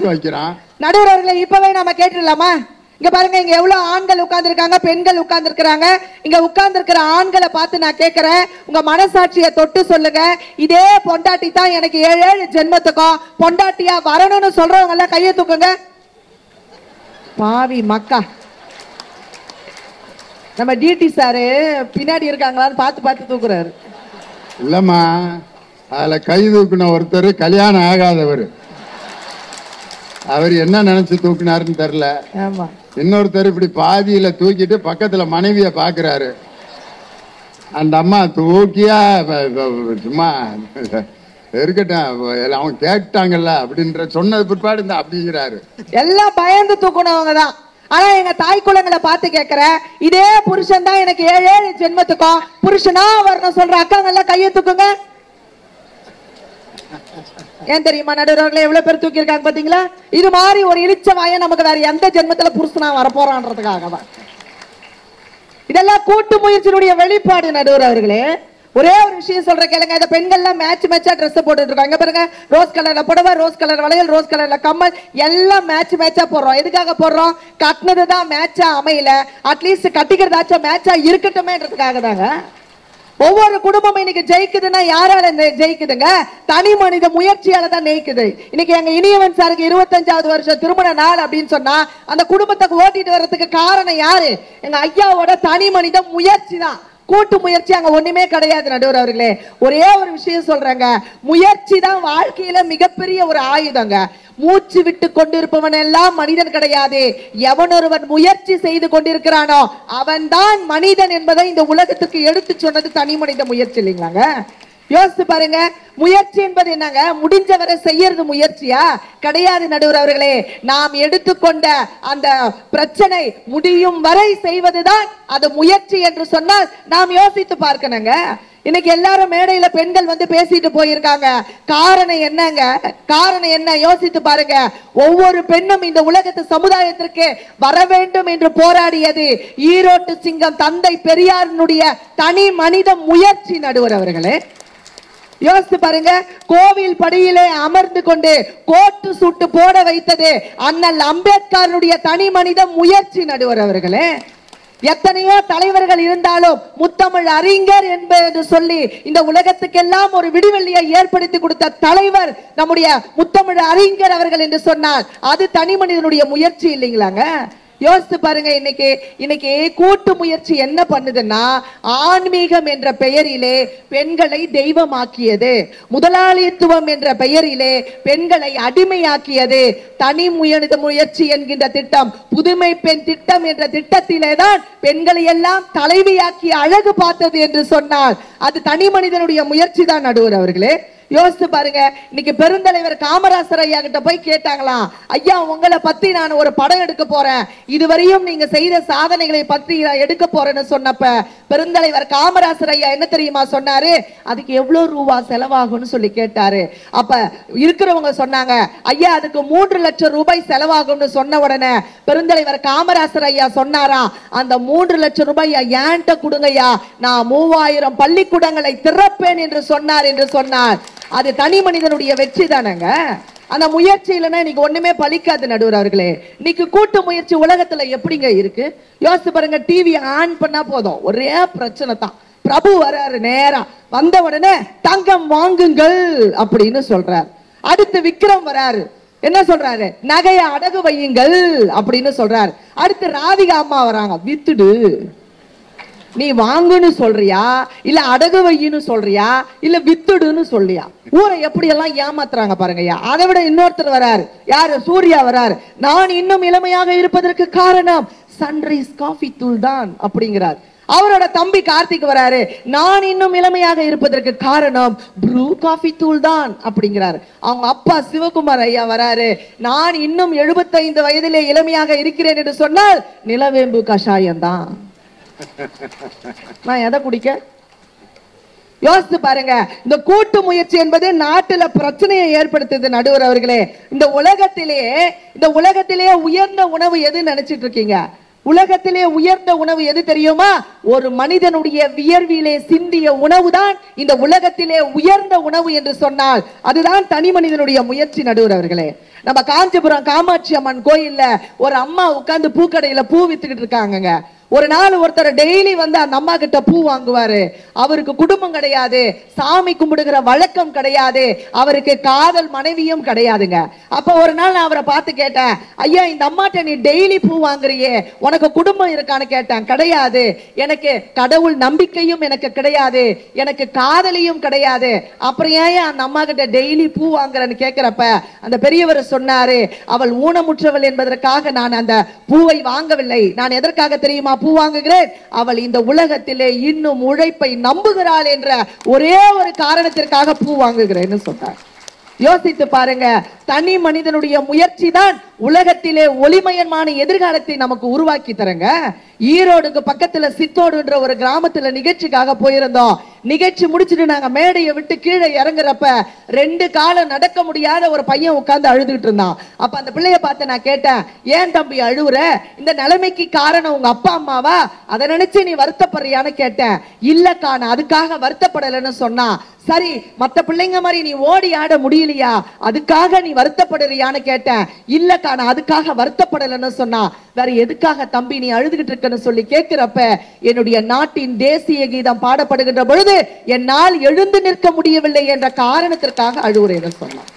நடுவர் அவர்களே? இப்பவே நாம கேட்டுடலாமா? இங்க பாருங்க, இங்க எவ்வளவு ஆண்கள் உட்கார்ந்து இருக்காங்க, பெண்கள் உட்கார்ந்து இருக்கிறாங்க. இங்க உட்கார்ந்து இருக்கிற ஆண்களை பார்த்து நான் கேட்கிறேன், உங்க மனசாட்சியை தொட்டு சொல்லுங்க, இதே பொண்டாட்டி தான் எனக்கு 7 ஜென்மத்துக்கும் பொண்டாட்டியா வரணும்னு சொல்றவங்க எல்லாம் கையை தூக்குங்க. பாவி மக்கா, நம்ம டிடி சாரு பின்னாடி இருக்காங்களான்னு பார்த்து பார்த்து தூக்குறாரு. இல்லம்மா, அதுல கை தூக்குன ஒருத்தர் கல்யாணம் ஆகாதவர், அவர் என்ன நினைச்சு தூக்குனாருன்னு தெரியல. இன்னொருத்தர் இப்படி பாதியில தூக்கிட்டு பக்கத்துல மனைவிய பாக்குறாரு. அந்த அம்மா தூக்கியா சும்மா இருக்கட்டும், அவங்க கேட்டாங்கல்ல அப்படின்ற சொன்னது பிற்பாடு இந்த அப்படிங்கிறாரு. எல்லாம் பயந்து தூக்குனவங்க தான். ஆனா எங்க தாய் குலங்களை பார்த்து கேட்கிற, இதே புருஷன் தான் எனக்கு 7 ஜென்மத்துக்கும் புருஷனா வரணும் சொல்ற அக்காங்க எல்லாம் கையை தூக்குங்க. ஏன் தெரியுமா நடுவர்களே, எவ்வளவு பேர் தூக்கி இருக்காங்க பாத்தீங்களா? இது மாதிரி ஒரு இழிச்ச வாய நமக்கு வேற எந்த ஜென்மத்துல புருஷனா வரப்போறான்றதுக்காக தான். இதெல்லாம் கூட்டு முயற்சியினுடைய வெளிப்பாடு நடுவர் அவர்களே. ஒரே ஒரு விஷயம் சொல்ற கேளுங்க, இந்த பெண்கள்லாம் மேட்சா ட்ரெஸ் போட்டுட்டு இருக்காங்க பாருங்க. ரோஸ் கலர்ல புடவை, ரோஸ் கலர் வளையல், ரோஸ் கலர்ல கம்மல், எல்லாம் மேட்சா போடுறோம். எதுக்காக போடுறோம்? கட்டினதுதான் மேட்சா அமையல, அட்லீஸ்ட் கட்டிக்கிறதாச்சும் மேட்சா இருக்கட்டுமேன்றதுக்காக தாங்க. ஒவ்வொரு குடும்பம் இன்னைக்கு ஜெயிக்குதுன்னா யாரால ஜெயிக்குதுங்க? தனி மனித முயற்சியால தான் ஜெயிக்குது. இன்னைக்கு எங்க இனியவன் சாருக்கு 25வது வருஷம் திருமண நாள் அப்படின்னு சொன்னா அந்த குடும்பத்தை ஓட்டிட்டு வர்றதுக்கு காரணம் யாரு? எங்க ஐயாவோட தனி மனித முயற்சி தான். கூட்டு முயற்சி அங்க ஒண்ணுமே கிடையாது நடுவர் அவர்களே. ஒரே ஒரு விஷயம் சொல்றாங்க, முயற்சி தான் வாழ்க்கையில மிகப்பெரிய ஒரு ஆயுதங்க. மூச்சு விட்டு கொண்டிருப்பவன் எல்லாம் மனிதன் கிடையாது. எவன் ஒருவன் முயற்சி செய்து கொண்டிருக்கிறானோ அவன் தான் மனிதன் என்பதை இந்த உலகத்துக்கு எடுத்து சொன்னது தனி மனித முயற்சி இல்லைங்களாங்க. யோசித்து பாருங்க, முயற்சி என்பது என்னங்க? முடிஞ்சவரை செய்யறது முயற்சியா? கிடையாது நடுவர் அவர்களே. நாம் எடுத்துக்கொண்ட அந்த பிரச்சனை முடியும் வரை செய்வதுதான் அது முயற்சி என்று சொன்னால் நாம் யோசித்து பார்க்கணுங்க. இன்னைக்கு எல்லாரும் மேடையில பெண்கள் வந்து பேசிட்டு போயிருக்காங்க. காரணம் என்னங்க? காரணம் என்ன? யோசித்து பாருங்க. ஒவ்வொரு பெண்ணும் இந்த உலகத்து சமுதாயத்திற்கு வர வேண்டும் என்று போராடியது ஈரோட்டு சிங்கம் தந்தை பெரியாரினுடைய தனி மனித முயற்சி நடுவர் அவர்களே. யோசித்து பாருங்க, கோவில் படியிலே அமர்ந்து கொண்டு கோட்டு சூட்டு போட வைத்தது அண்ணல் அம்பேத்கருடைய தனி மனித முயற்சி நடுவர் அவர்களே. எத்தனையோ தலைவர்கள் இருந்தாலும் முத்தமிழ் அறிஞர் என்பது சொல்லி இந்த உலகத்துக்கெல்லாம் ஒரு விடிவெள்ளியை ஏற்படுத்தி கொடுத்த தலைவர் நம்முடைய முத்தமிழ் அறிஞர் அவர்கள் என்று சொன்னால் அது தனி மனிதனுடைய முயற்சி இல்லைங்களாங்க. யோசித்து பாருங்க, இன்னைக்கு கூட்டு முயற்சி என்ன பண்ணுதுன்னா, ஆன்மீகம் என்ற பெயரிலே பெண்களை தெய்வமாக்கியது, முதலாளித்துவம் என்ற பெயரிலே பெண்களை அடிமையாக்கியது. தனி மனித முயற்சி என்கின்ற திட்டம், புதுமை பெண் திட்டம் என்ற திட்டத்திலே தான் பெண்களை எல்லாம் தலைவியாக்கி அழகு பார்த்தது என்று சொன்னால் அது தனி மனிதனுடைய முயற்சி தான் நடுவர் அவர்களே. யோசித்து பாருங்க, இன்னைக்கு பெருந்தலைவர் காமராசர் ஐயா கிட்ட போய் கேட்டாங்களாம், ஐயா உங்களை பத்தி நான் ஒரு படம் எடுக்க போறேன், இதுவரையும் நீங்க செய்த சாதனைகளை பற்றி எடுக்க போறேன்னு சொன்னப்ப பெருந்தலைவர் காமராசர் ஐயா என்ன தெரியுமா சொன்னாரு? அதுக்கு எவ்வளவு ரூபா செலவாகும்னு சொல்லி கேட்டாரு. அப்ப இருக்கிறவங்க சொன்னாங்க, ஐயா அதுக்கு 3 லட்சம் ரூபாய் செலவாகும்னு சொன்ன உடனே பெருந்தலைவர் காமராசர் ஐயா சொன்னாரா, அந்த 3 லட்சம் ரூபாய் ஏன்ட்ட கொடுங்கய்யா, நான் 3000 பள்ளிக்கூடங்களை திறப்பேன் என்று சொன்னார் என்று சொன்னார். அது தனி மனிதனுடைய வெற்றி தானங்க. அந்த முயற்சி இல்லைன்னா இன்னைக்கு ஒண்ணுமே பலிக்காது நடுவர் அவர்களே. இன்னைக்கு கூட்டு முயற்சி உலகத்துல எப்படிங்க இருக்கு? யோசிச்சு பாருங்க, டிவி ஆன் பண்ணா போதும் ஒரே பிரச்சனை தான். பிரபு வராரு, நேரா வந்த உடனே தங்கம் வாங்குங்கள் அப்படின்னு சொல்றாரு. அடுத்து விக்ரம் வராரு, என்ன சொல்றாரு? நகைய அடகு வையுங்கள் அப்படின்னு சொல்றாரு. அடுத்து ராதிகா அம்மா வராங்க, வித்துடு, நீ வாங்குன்னு சொல்றியா இல்ல அடகு வையின்னு சொல்றியா இல்ல வித்துடுன்னு சொல்றியா? ஊரை எப்படி எல்லாம் ஏமாத்துறாங்க பாருங்கய்யா. அதை விட இன்னொருத்தர் வராரு, யாரு? சூர்யா வராரு. நான் இன்னும் இளமையாக இருப்பதற்கு காரணம் சன்ரைஸ் காஃபி தூள் தான் அப்படிங்கிறார். அவரோட தம்பி கார்த்திக் வராரு, நான் இன்னும் இளமையாக இருப்பதற்கு காரணம் ப்ரூ காஃபி தூள் தான் அப்படிங்கிறார். அவங்க அப்பா சிவகுமார் ஐயா வராரு, நான் இன்னும் 75 வயதிலே இளமையாக இருக்கிறேன் என்று சொன்னால் நிலவேம்பு கஷாயம் தான். நான் எதை குடிக்க? யோசித்து பாருங்க. இந்த கூட்டு முயற்சி என்பது நாட்டுல பிரச்சனையை ஏற்படுத்துது நடுவர் அவர்களே. இந்த உலகத்திலே உயர்ந்த உணவு எது நினைச்சிட்டு இருக்கீங்க? உலகத்திலே உயர்ந்த உணவு எது தெரியுமா? ஒரு மனிதனுடைய வியர்விலே சிந்திய உணவுதான் இந்த உலகத்திலே உயர்ந்த உணவு என்று சொன்னால் அதுதான் தனி மனிதனுடைய முயற்சி நடுவர் அவர்களே. நம்ம காஞ்சிபுரம் காமாட்சி அம்மன் கோயில்ல ஒரு அம்மா உட்கார்ந்து பூக்கடையில பூ வித்துக்கிட்டு இருக்காங்க. ஒரு நாள் ஒருத்தர் டெய்லி வந்து அந்த அம்மா கிட்ட பூ வாங்குவாரு. அவருக்கு குடும்பம் கிடையாது, சாமி கும்பிடுகிற வழக்கம் கிடையாது, அவருக்கு காதல் மனைவியும் கிடையாதுங்க. அப்ப ஒரு நாள் நான் அவரை பார்த்து கேட்டேன், ஐயா இந்த அம்மாட்ட நீ டெய்லி பூ வாங்குறியே, உனக்கு குடும்பம் இருக்கான்னு கேட்டேன். கிடையாது, எனக்கு கடவுள் நம்பிக்கையும் எனக்கு கிடையாது, எனக்கு காதலியும் கிடையாது, அப்புறம் ஏன் அந்த அம்மா கிட்ட டெய்லி பூ வாங்குறேன்னு கேட்கிறப்ப அந்த பெரியவர் சொன்னாரு, அவள் ஊனமுற்றவள் என்பதற்காக நான் அந்த பூவை வாங்கவில்லை. நான் எதற்காக தெரியுமா பூ வாங்குகிறேன்? அவள் இந்த உலகத்திலே இன்னும் உழைப்பை நம்புகிறாள் என்ற ஒரே ஒரு காரணத்திற்காக பூ வாங்குகிறேன்னு சொன்னார். யோசித்து பாருங்க, தனி மனிதனுடைய முயற்சி தான் உலகத்திலே ஒளிமயமான எதிர்காலத்தை நமக்கு உருவாக்கி தரங்க. ஈரோடுக்கு பக்கத்துல சித்தோடுன்ற ஒரு கிராமத்துல நிகழ்ச்சிக்காக போயிருந்தோம். நிகழ்ச்சி முடிச்சுட்டு நாங்க மேடையை விட்டு கீழே இறங்குறப்ப 2 காலம் நடக்க முடியாத ஒரு பையன் உட்கார்ந்து அழுதுகிட்டு இருந்தான். அப்ப அந்த பிள்ளைய பார்த்து நான் கேட்டேன், ஏன் தம்பி அழுவுற? இந்த நிலைமைக்கு காரணம் உங்க அப்பா அம்மாவா? அதை நினைச்சு நீ வருத்தப்படுறியான்னு கேட்டேன். இல்லக்கா நான் அதுக்காக வருத்தப்படலைன்னு சொன்னா. சரி, மத்த பிள்ளைங்க மாதிரி நீ ஓடி ஆட முடியலையா, அதுக்காக நீ வருத்தப்படுறியான்னு கேட்டேன். இல்லக்கா நான் அதுக்காக வருத்தப்படலைன்னு சொன்னா. வேற எதுக்காக தம்பி நீ அழுதுகிட்டு இருக்கன்னு சொல்லி கேட்கிறப்ப என்னுடைய நாட்டின் தேசிய கீதம் பாடப்படுகின்ற பொழுது என்னால் எழுந்து நிற்க முடியவில்லை என்ற காரணத்திற்காக அழுவுறேன்னு சொன்னான்.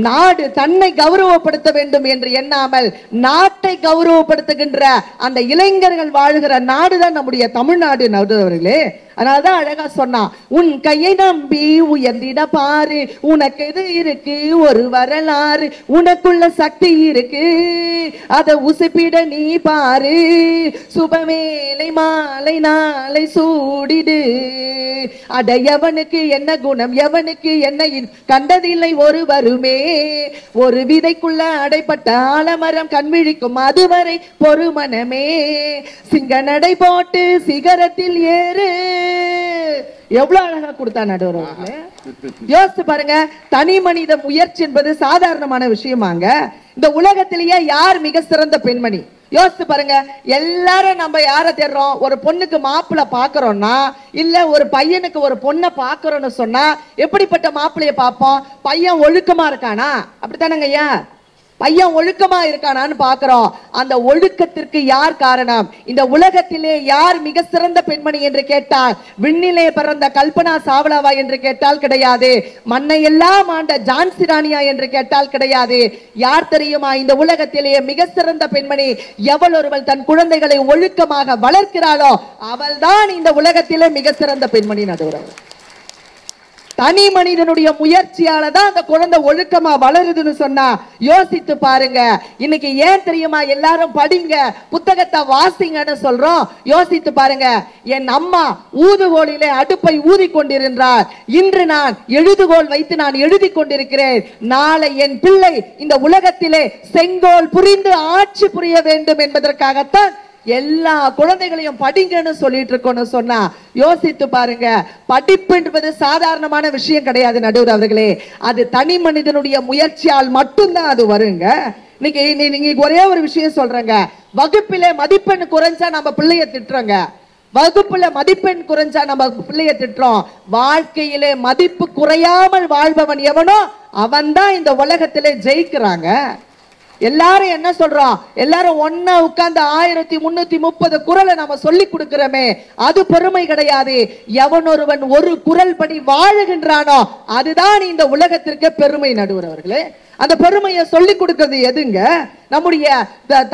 நாடு தன்னை கௌரவப்படுத்த வேண்டும் என்று எண்ணாமல் நாட்டை கௌரவப்படுத்துகின்ற அந்த இளைஞர்கள் வாழ்கிற நாடுதான் நம்முடைய தமிழ்நாடு. நடுவர்களே, அதனாலதான் அழகா சொன்னா, உன் கையை நம்பி உயர்ந்திட பாரு, உனக்கு எது இருக்கு ஒரு வரலாறு, உனக்குள்ள சக்தி இருக்கு அதை உசுப்பிட நீ பாரு, சுபமேலை மாலை நாளை சூடிடு, அட எவனுக்கு என்ன குணம் எவனுக்கு என்ன கண்டதில்லை ஒரு வருமே, ஒரு விதைக்குள்ள அடைப்பட்ட ஆலமரம் கண்விழிக்கும் அதுவரை பொறுமனமே, சிங்க நடை போட்டு சிகரத்தில் ஏறு. எவ்வளவு அழகா கொடுத்தா நடுவர்களே. யோசிச்சு பாருங்க, தனி மனித முயற்சி என்பது சாதாரணமான விஷயமாங்க. இந்த உலகத்திலேயே யார் மிக சிறந்த பெண்மணி? யோசிச்சு பாருங்க. எல்லாரும் நம்ம யார தேடுறோம்? ஒரு பொண்ணுக்கு மாப்பிள்ளை பாக்குறோம்னா, இல்ல ஒரு பையனுக்கு ஒரு பொண்ணை பாக்குறோம்னு சொன்னா எப்படிப்பட்ட மாப்பிள்ளைய பார்ப்போம்? பையன் ஒழுக்கமா இருக்கானா? அப்படித்தானங்க ஐயா? பையன் ஒழுக்கமா இருக்கானான்னு பாக்குறோம். அந்த ஒழுக்கத்திற்கு யார் காரணம்? இந்த உலகத்திலே யார் மிக சிறந்த பெண்மணி என்று கேட்டால், விண்ணிலே பிறந்த கல்பனா சாவ்லாவா என்று கேட்டால் கிடையாது. மண்ணை எல்லாம் ஆண்ட ஜான்சி ராணியா என்று கேட்டால் கிடையாது. யார் தெரியுமா? இந்த உலகத்திலே மிக சிறந்த பெண்மணி எவள் ஒருவள் தன் குழந்தைகளை ஒழுக்கமாக வளர்க்கிறாளோ அவள் தான் இந்த உலகத்திலே மிக சிறந்த பெண்மணி. நடுவர், தனி மனிதனுடைய முயற்சியால தான் அந்த குழந்தை ஒழுக்கமா வளருதுன்னு சொன்னா யோசித்து பாருங்க. இன்னைக்கு ஏன் தெரியுமா எல்லாரும் படிங்க, புத்தகத்தை வாசிங்கன்னு சொல்றோம்? யோசித்து பாருங்க. என் அம்மா ஊதுகோலிலே அடுப்பை ஊதி கொண்டிருந்தார். இன்று நான் எழுதுகோல் வைத்து நான் எழுதி கொண்டிருக்கிறேன். நாளை என் பிள்ளை இந்த உலகத்திலே செங்கோல் புரிந்து ஆட்சி புரிய வேண்டும் என்பதற்காகத்தான் எல்லா குழந்தைகளையும் படிங்கன்னு சொல்லிட்டு இருக்கோம்னு சொன்னா யோசித்து பாருங்க. படிப்பு என்பது சாதாரணமான விஷயம் கிடையாது நடுவர் அவர்களே. அது தனி மனிதனுடைய முயற்சியால் மட்டும்தான் அது வருங்க. நீங்க ஒரே ஒரு விஷயம் சொல்றேங்க, வகுப்பிலே மதிப்பெண் குறைஞ்சா நம்ம பிள்ளைய திட்டுறோங்க. வகுப்புல மதிப்பெண் குறைஞ்சா நம்ம பிள்ளைய திட்டுறோம். வாழ்க்கையிலே மதிப்பு குறையாமல் வாழ்பவன் எவனோ அவன் தான் இந்த உலகத்திலே ஜெயிக்கிறாங்க. எல்லாரும் என்ன சொல்றோம்? எல்லாரும் ஒன்னா உட்கார்ந்து 1330 குறளை நம்ம சொல்லி கொடுக்கிறோமே, அது பெருமை கிடையாது. எவன் ஒருவன் ஒரு குறள் படி வாழுகின்றானோ அதுதான் இந்த உலகத்திற்கு பெருமை. நடுவர் அவர்களே, அந்த பெருமையை சொல்லி கொடுக்கிறது எதுங்க? நம்முடைய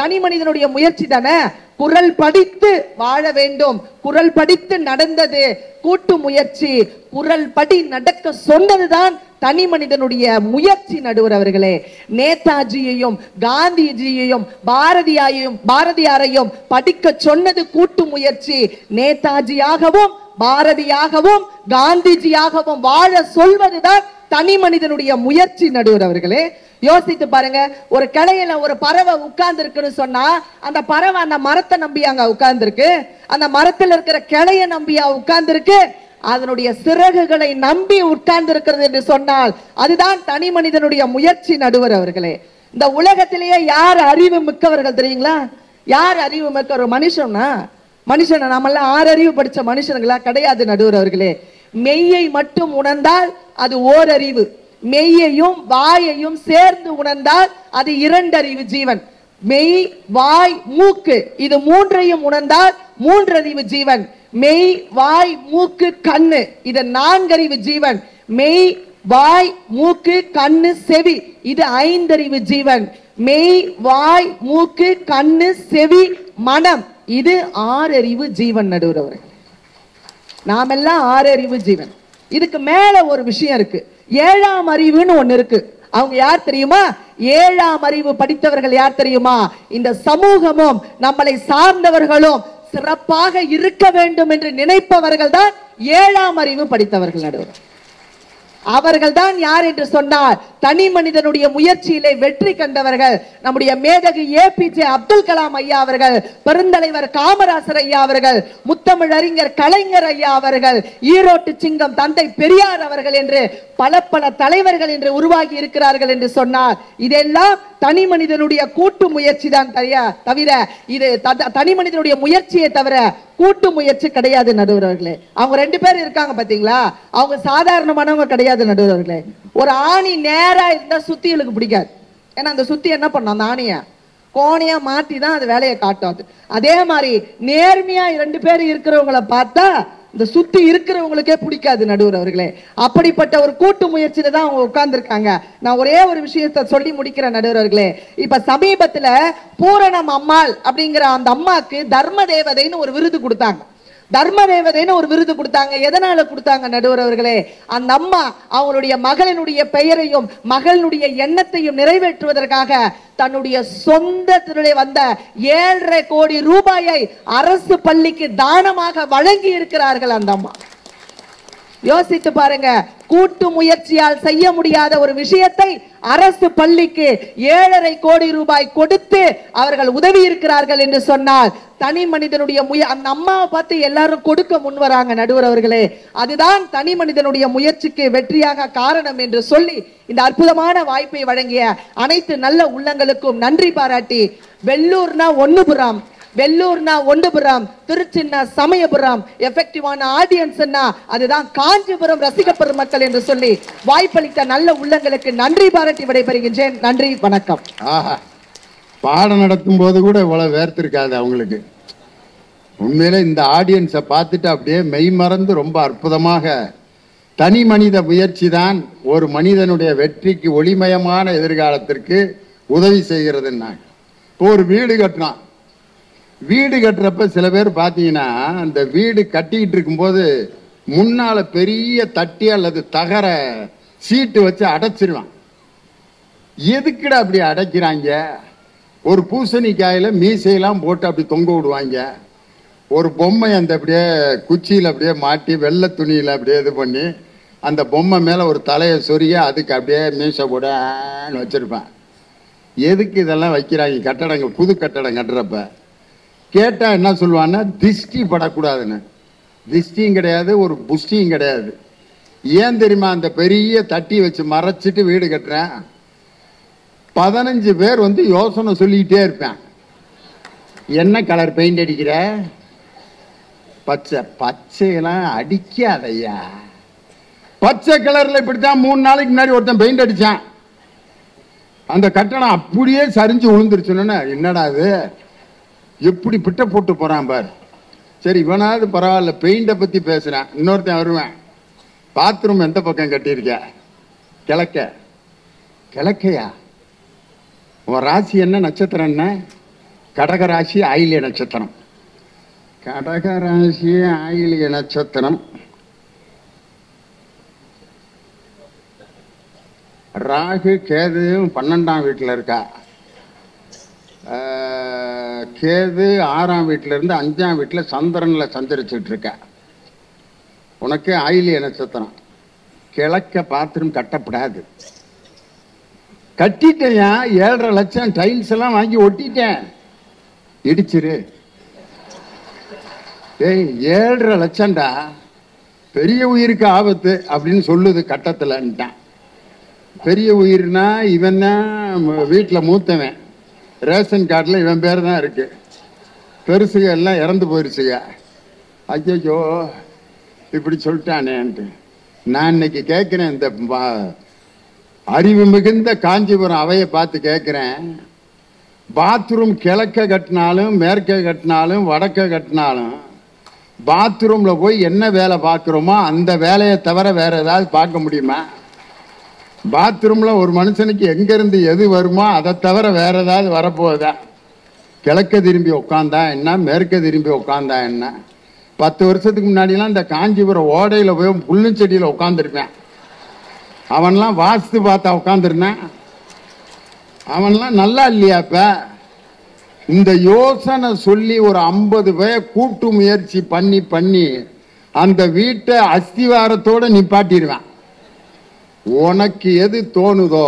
தனி மனிதனுடைய முயற்சி தானே. குறள் படித்து வாழ வேண்டும், குறள் படித்து நடந்தது கூட்டு முயற்சி, குறள் படி நடக்க சொன்னதுதான் தனி மனிதனுடைய முயற்சி. நடுவர் அவர்களே, நேதாஜியையும் காந்திஜியையும் பாரதியாரையும் படிக்க சொன்னது கூட்டு முயற்சி. நேதாஜியாகவும் பாரதியாகவும் காந்திஜியாகவும் வாழ சொல்வதுதான் தனி மனிதனுடைய முயற்சி. நடுவர் அவர்களே, யோசித்து பாருங்க. ஒரு கிளையில ஒரு பறவை உட்கார்ந்து இருக்குன்னு சொன்னா அந்த பறவை அந்த மரத்தை நம்பி அங்க உட்கார்ந்து இருக்கு, அந்த மரத்தில் இருக்கிற கிளைய நம்பியா உட்கார்ந்து இருக்கு, அதனுடைய சிறகுகளை நம்பி உட்கார்ந்து இருக்கிறது என்று சொன்னால் அதுதான் தனி மனிதனுடைய முயற்சி. நடுவர் அவர்களே, இந்த உலகத்திலேயே யார் அறிவு மிக்கவர்கள் தெரியுங்களா? யார் அறிவு மிக்க ஒரு மனுஷனா? மனுஷனை நம்மெல்லாம் 6 அறிவு படிச்ச மனுஷனுங்களா? கிடையாது நடுவர் அவர்களே. மெய்யை மட்டும் உணர்ந்தால் அது ஓரறிவு, மெய்யையும் வாயையும் சேர்ந்து உணர்ந்தால் அது 2 அறிவு ஜீவன். மெய் வாய் மூக்கு இது 3ஐயும் உணர்ந்தால் 3 அறிவு ஜீவன். மெய் வாய் மூக்கு கண்ணு இது 4 அறிவு ஜீவன். மெய் வாய் மூக்கு கண்ணு செவி இது 5 அறிவு ஜீவன். மெய் வாய் மூக்கு கண்ணு செவி மனம் இது 6 அறிவு ஜீவன். நடுவர், நாம எல்லாம் 6 அறிவு ஜீவன். இதுக்கு மேல ஒரு விஷயம் இருக்கு, 7ஆம் அறிவுன்னு ஒண்ணு இருக்கு. அவங்க யார் தெரியுமா? 7ஆம் அறிவு படித்தவர்கள் யார் தெரியுமா? இந்த சமூகமும் நம்மளை சார்ந்தவர்களும் சிறப்பாக இருக்க வேண்டும் என்று நினைப்பவர்கள் தான் 7ஆம் அறிவு படித்தவர்கள். நடுவர், அவர்கள் தான் யார் என்று சொன்னால் தனி மனிதனுடைய முயற்சியிலே வெற்றி கண்டவர்கள். நம்முடைய மேதகு APJ அப்துல் கலாம் ஐயா அவர்கள், பெருந்தலைவர் காமராசர் ஐயா அவர்கள், முத்தமிழறிஞர் கலைஞர் ஐயா அவர்கள், ஈரோட்டு சிங்கம் தந்தை பெரியார் அவர்கள் என்று பல தலைவர்கள் என்று உருவாகி இருக்கிறார்கள் என்று சொன்னார். இதெல்லாம் தனி மனிதனுடைய கூட்டு முயற்சி தான் தவிர இது தனி மனிதனுடைய முயற்சியை தவிர கூட்டு முயற்சி கிடையாது. நடுவர்களே, அவங்க 2 பேர் இருக்காங்க பாத்தீங்களா, அவங்க சாதாரணமானவங்க கிடையாது. நடுவர்களே, ஒரு ஆணி நேரா இருந்தா சுத்திகளுக்கு பிடிக்காது. ஏன்னா அந்த சுத்தி என்ன பண்ணும், அந்த ஆணிய கோணையா மாத்தி தான் அது வேலையை காட்டும். அதே மாதிரி நேர்மையா 2 பேர் இருக்கிறவங்களை பார்த்தா இந்த சுத்தி இருக்கிறவங்களுக்கே பிடிக்காது நடுவர் அவர்களே. அப்படிப்பட்ட ஒரு கூட்டு முயற்சியில தான் அவங்க உட்கார்ந்துருக்காங்க. நான் ஒரே ஒரு விஷயத்தை சொல்லி முடிக்கிறேன் நடுவர் அவர்களே. இப்ப சமீபத்துல பூரணம் அம்மாள் அப்படிங்கிற அந்த அம்மாக்கு தர்ம தேவதைன்னு ஒரு விருது கொடுத்தாங்க. தர்ம தேவதைன்னு ஒரு விருது கொடுத்தாங்க. எதனால கொடுத்தாங்க நடுவர் அவர்களே? அந்த அம்மா அவங்களுடைய மகளினுடைய பெயரையும் மகளினுடைய எண்ணத்தையும் நிறைவேற்றுவதற்காக தன்னுடைய சொந்தத்திலே வந்த 7.5 கோடி ரூபாயை அரசு பள்ளிக்கு தானமாக வழங்கி இருக்கிறார்கள் அந்த அம்மா. யோசித்து பாருங்க, கூட்டு முயற்சியால் செய்ய முடியாத ஒரு விஷயத்தை அரசு பள்ளிக்கு 7.5 கோடி ரூபாய் கொடுத்து அவர்கள் உதவி இருக்கிறார்கள் என்று சொன்னால் தனி மனிதனுடைய அந்த அம்மாவை பார்த்து எல்லாரும் கொடுக்க முன்வராங்க நடுவர் அவர்களே. அதுதான் தனி மனிதனுடைய முயற்சிக்கு வெற்றியாக காரணம் என்று சொல்லி இந்த அற்புதமான வாய்ப்பை வழங்கிய அனைத்து நல்ல உள்ளங்களுக்கும் நன்றி பாராட்டி, வெள்ளூர்னா ஒண்ணுபுரம், வெள்ளூர்னா ஒண்டுபுரம், திருச்சின்னா சமயபுரம், எஃபெக்டிவான ஆடியன்ஸ்னா அதுதான் காஞ்சிபுரம் ரசிக பெருமக்கள் என்று சொல்லி வாய்ப்பளித்த நல்ல உள்ளங்களுக்கு நன்றி பாராட்டி விடைபெறுகின்றேன். நன்றி, வணக்கம். பாடம் நடத்தும் போது கூட இவ்வளவு வேர்த்திருக்காது அவங்களுக்கு. உண்மையில இந்த ஆடியன்ஸை பார்த்துட்டு அப்படியே மெய் மறந்து ரொம்ப அற்புதமாக தனி மனித முயற்சி தான் ஒரு மனிதனுடைய வெற்றிக்கு ஒளிமயமான எதிர்காலத்திற்கு உதவி செய்கிறதுன்னாங்க. ஒரு வீடு கட்டினான். வீடு கட்டுறப்ப சில பேர் பார்த்தீங்கன்னா அந்த வீடு கட்டிக்கிட்டு இருக்கும்போது முன்னால பெரிய தட்டி அல்லது தகர சீட்டு வச்சு அடைச்சிருவான். எதுக்குடா அப்படி அடைக்கிறாங்க? ஒரு பூசணிக்காயில மீசையெல்லாம் போட்டு அப்படி தொங்க விடுவாங்க. ஒரு பொம்மை அந்த அப்படியே குச்சியில் அப்படியே மாட்டி வெள்ளை துணியில் அப்படியே இது பண்ணி அந்த பொம்மை மேலே ஒரு தலையை சொரிய அதுக்கு அப்படியே மீசை போட வச்சிருப்பான். எதுக்கு இதெல்லாம் வைக்கிறாங்க? கட்டடங்கள், புது கட்டடம் கட்டுறப்ப கேட்டா என்ன சொல்லுவான்னா, திஷ்டி படக்கூடாதுன்னு. திஷ்டியும் கிடையாது, ஒரு புஷ்டியும் கிடையாது. ஏன் தெரியுமா? அந்த பெரிய தட்டி வச்சு மறைச்சிட்டு வீடு கட்டுறேன். 15 பேர் வந்து யோசனை சொல்லிக்கிட்டே இருப்பேன். என்ன கலர் பெயிண்ட் அடிக்கிற? பச்சை. பச்சையெல்லாம் அடிக்காதையா. பச்சை கலர்ல இப்படித்தான் 3 நாளைக்கு முன்னாடி ஒருத்தன் பெயிண்ட் அடிச்சான். அந்த கட்டணம் அப்படியே சரிஞ்சு விழுந்துருச்சுன்னு. என்னடா அது, எப்படி பிட்ட போட்டு போறான் பார். சரி, இவனாவது பரவாயில்ல, பெயிண்டை பத்தி பேசுறான். இன்னொருத்தன் வருவேன், பாத்ரூம் எந்த பக்கம் கட்டியிருக்க? கிழக்க. கிழக்கையா? உன் ராசி என்ன நட்சத்திரம்? என்ன? கடக ராசி, ஆயிலிய நட்சத்திரம். கடக ராசி, ஆயிலிய நட்சத்திரம். ராகு கேது 12ஆம் வீட்டில் இருக்கா. கேது 6ஆம் வீட்டில இருந்து 5ஆம் வீட்டில் சந்திரன்ல சஞ்சரிச்சுட்டு இருக்க. உனக்கு ஆயிலிய நட்சத்திரம். கிழக்க பாத்ரூம் கட்டப்படாது. கட்டிட்டேன். 7.5 லட்சம் டைல்ஸ் எல்லாம் வாங்கி ஒட்டிட்டேன். இடிச்சிரு. ஏய், 7.5 லட்சம்டா, பெரிய உயிருக்கு ஆபத்து அப்படின்னு சொல்லுது கட்டத்துலன்ட்டான். பெரிய உயிர்னா இவன் தான் வீட்டில் மூத்தவன். ரேஷன் கார்டில் இவன் பேர் தான் இருக்கு. பெருசுக எல்லாம் இறந்து போயிருச்சுங்க. ஐயோ இப்படி சொல்லிட்டானேன்ட்டு நான் இன்னைக்கு கேட்குறேன். இந்த அறிவு மிகுந்த காஞ்சிபுரம் அவையை பார்த்து கேட்குறேன். பாத்ரூம் கிழக்க கட்டினாலும் மேற்க கட்டினாலும் வடக்க கட்டினாலும் பாத்ரூம்ல போய் என்ன வேலை பார்க்குறோமோ அந்த வேலையை தவிர வேற ஏதாவது பார்க்க முடியுமா? பாத்ரூம்ல ஒரு மனுஷனுக்கு எங்க இருந்து எது வருமோ அதை தவிர வேற ஏதாவது வரப்போகுதா? கிழக்க திரும்பி உட்காந்தா என்ன, மேற்க திரும்பி உட்காந்தா என்ன? 10 வருஷத்துக்கு முன்னாடிலாம் இந்த காஞ்சிபுரம் ஓடையில போய் புல்லுச்செடியில உட்காந்துருப்பேன். அவன்லாம் வாஸ்து பார்த்தா உட்காந்துருந்தேன். அவன்லாம் நல்லா இல்லையாப்ப? இந்த யோசனை சொல்லி ஒரு 50 பேர் கூட்டு முயற்சி பண்ணி அந்த வீட்டை அஸ்திவாரத்தோட நிப்பாட்டிடுவேன். உனக்கு எது தோணுதோ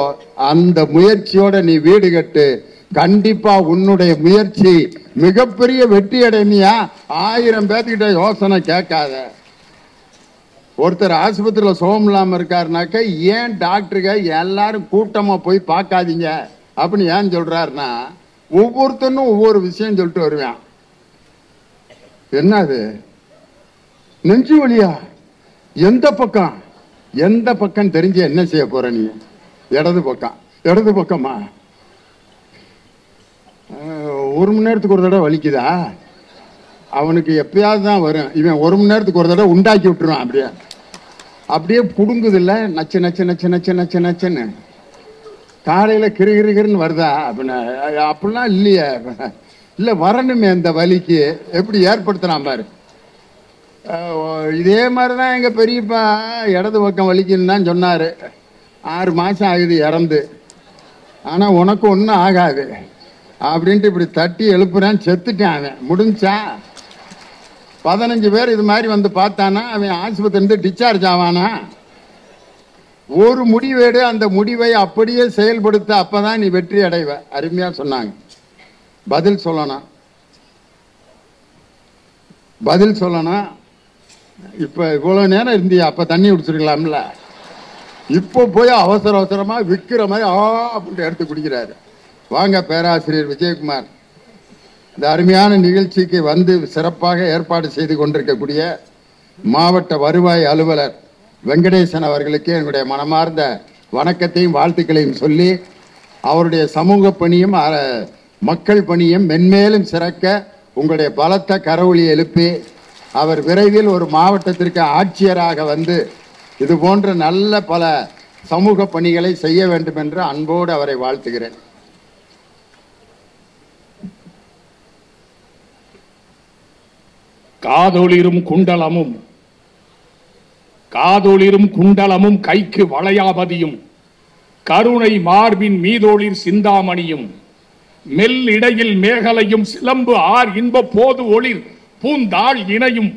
அந்த முயற்சியோட நீ வீடு கட்டு. கண்டிப்பா உன்னுடைய முயற்சி மிகப்பெரிய வெற்றி அடைமையா. 1000 பேர்த்துக்கிட்ட யோசனை கேட்காத. ஒருத்தர் ஆஸ்பத்திரியில் சுகம் இல்லாம இருக்காருனாக்க ஏன் டாக்டருங்க எல்லாரும் கூட்டமா போய் பார்க்காதீங்க அப்படின்னு ஏன் சொல்றாருன்னா, ஒவ்வொருத்தனும் ஒவ்வொரு விஷயம் சொல்லிட்டு வருவேன். என்னது நெஞ்சு வலியா? எந்த பக்கம்? எந்த பக்கம் தெரிஞ்சு என்ன செய்ய போற நீ? இடது பக்கம். இடது பக்கமா? 1 மணி நேரத்துக்கு ஒரு தடவை வலிக்குதா? அவனுக்கு எப்பயாவது தான் வரும். இவன் 1 மணி நேரத்துக்கு ஒரு தடவை உண்டாக்கி விட்டுருவான். அப்படியே புடுங்குது இல்ல, நச்சு நச்சு நச்சு நச்சு நச்சு நச்சுன்னு காலையில கிருகிருகிருன்னு வருதா அப்படின்னா அப்படிலாம் இல்லையே. இல்ல வரணுமே அந்த வலிக்கு எப்படி ஏற்படுத்தினான் பாரு. இதே மாதிரிதான் எங்க பெரியப்பா இடது பக்கம் வலிக்குன்னு தான் சொன்னாரு. 6 மாசம் ஆகுது இறந்து. ஆனா உனக்கு ஒன்றும் ஆகாது அப்படின்ட்டு இப்படி தட்டி எழுப்புறான். செத்துட்டான். அவன் முடிஞ்சா 15 பேர் இது மாதிரி வந்து பார்த்தானா அவன் ஆஸ்பத்திரியிலிருந்து டிஸ்சார்ஜ் ஆவானா? ஒரு முடிவேடு, அந்த முடிவை அப்படியே செயல்படுத்த, அப்பதான் நீ வெற்றி அடைவ. அருமையா சொன்னாங்க. பதில் சொல்லணும். இப்ப இவ்வளவு நேரம் இருந்தியா, அப்ப தண்ணி குடிச்சிருக்கலாம்ல. இப்போ போய் அவசர அவசரமா விற்கிற மாதிரி அப்படின்னு எடுத்து குடிக்கிறாரு. வாங்க பேராசிரியர் விஜயகுமார் இந்த அருமையான நிகழ்ச்சிக்கு வந்து சிறப்பாக ஏற்பாடு செய்து கொண்டிருக்கக்கூடிய மாவட்ட வருவாய் அலுவலர் வெங்கடேசன் அவர்களுக்கு என்னுடைய மனமார்ந்த வணக்கத்தையும் வாழ்த்துக்களையும் சொல்லி, அவருடைய சமூக பணியும் மக்கள் பணியும் மென்மேலும் சிறக்க உங்களுடைய பலத்த கரவொலி எழுப்பி அவர் விரைவில் ஒரு மாவட்டத்திற்கு ஆட்சியராக வந்து இது போன்ற நல்ல பல சமூக பணிகளை செய்ய வேண்டும் என்று அன்போடு அவரை வாழ்த்துகிறேன். காதொளிரும் குண்டலமும் கைக்கு வளையாபதியும் கருணை மார்பின் மீதொளிர் சிந்தாமணியும் மெல்லிடையில் மேகலையும் சிலம்பு ஆர் இன்ப போது ஒளிர் பூந்தாள் இணையும்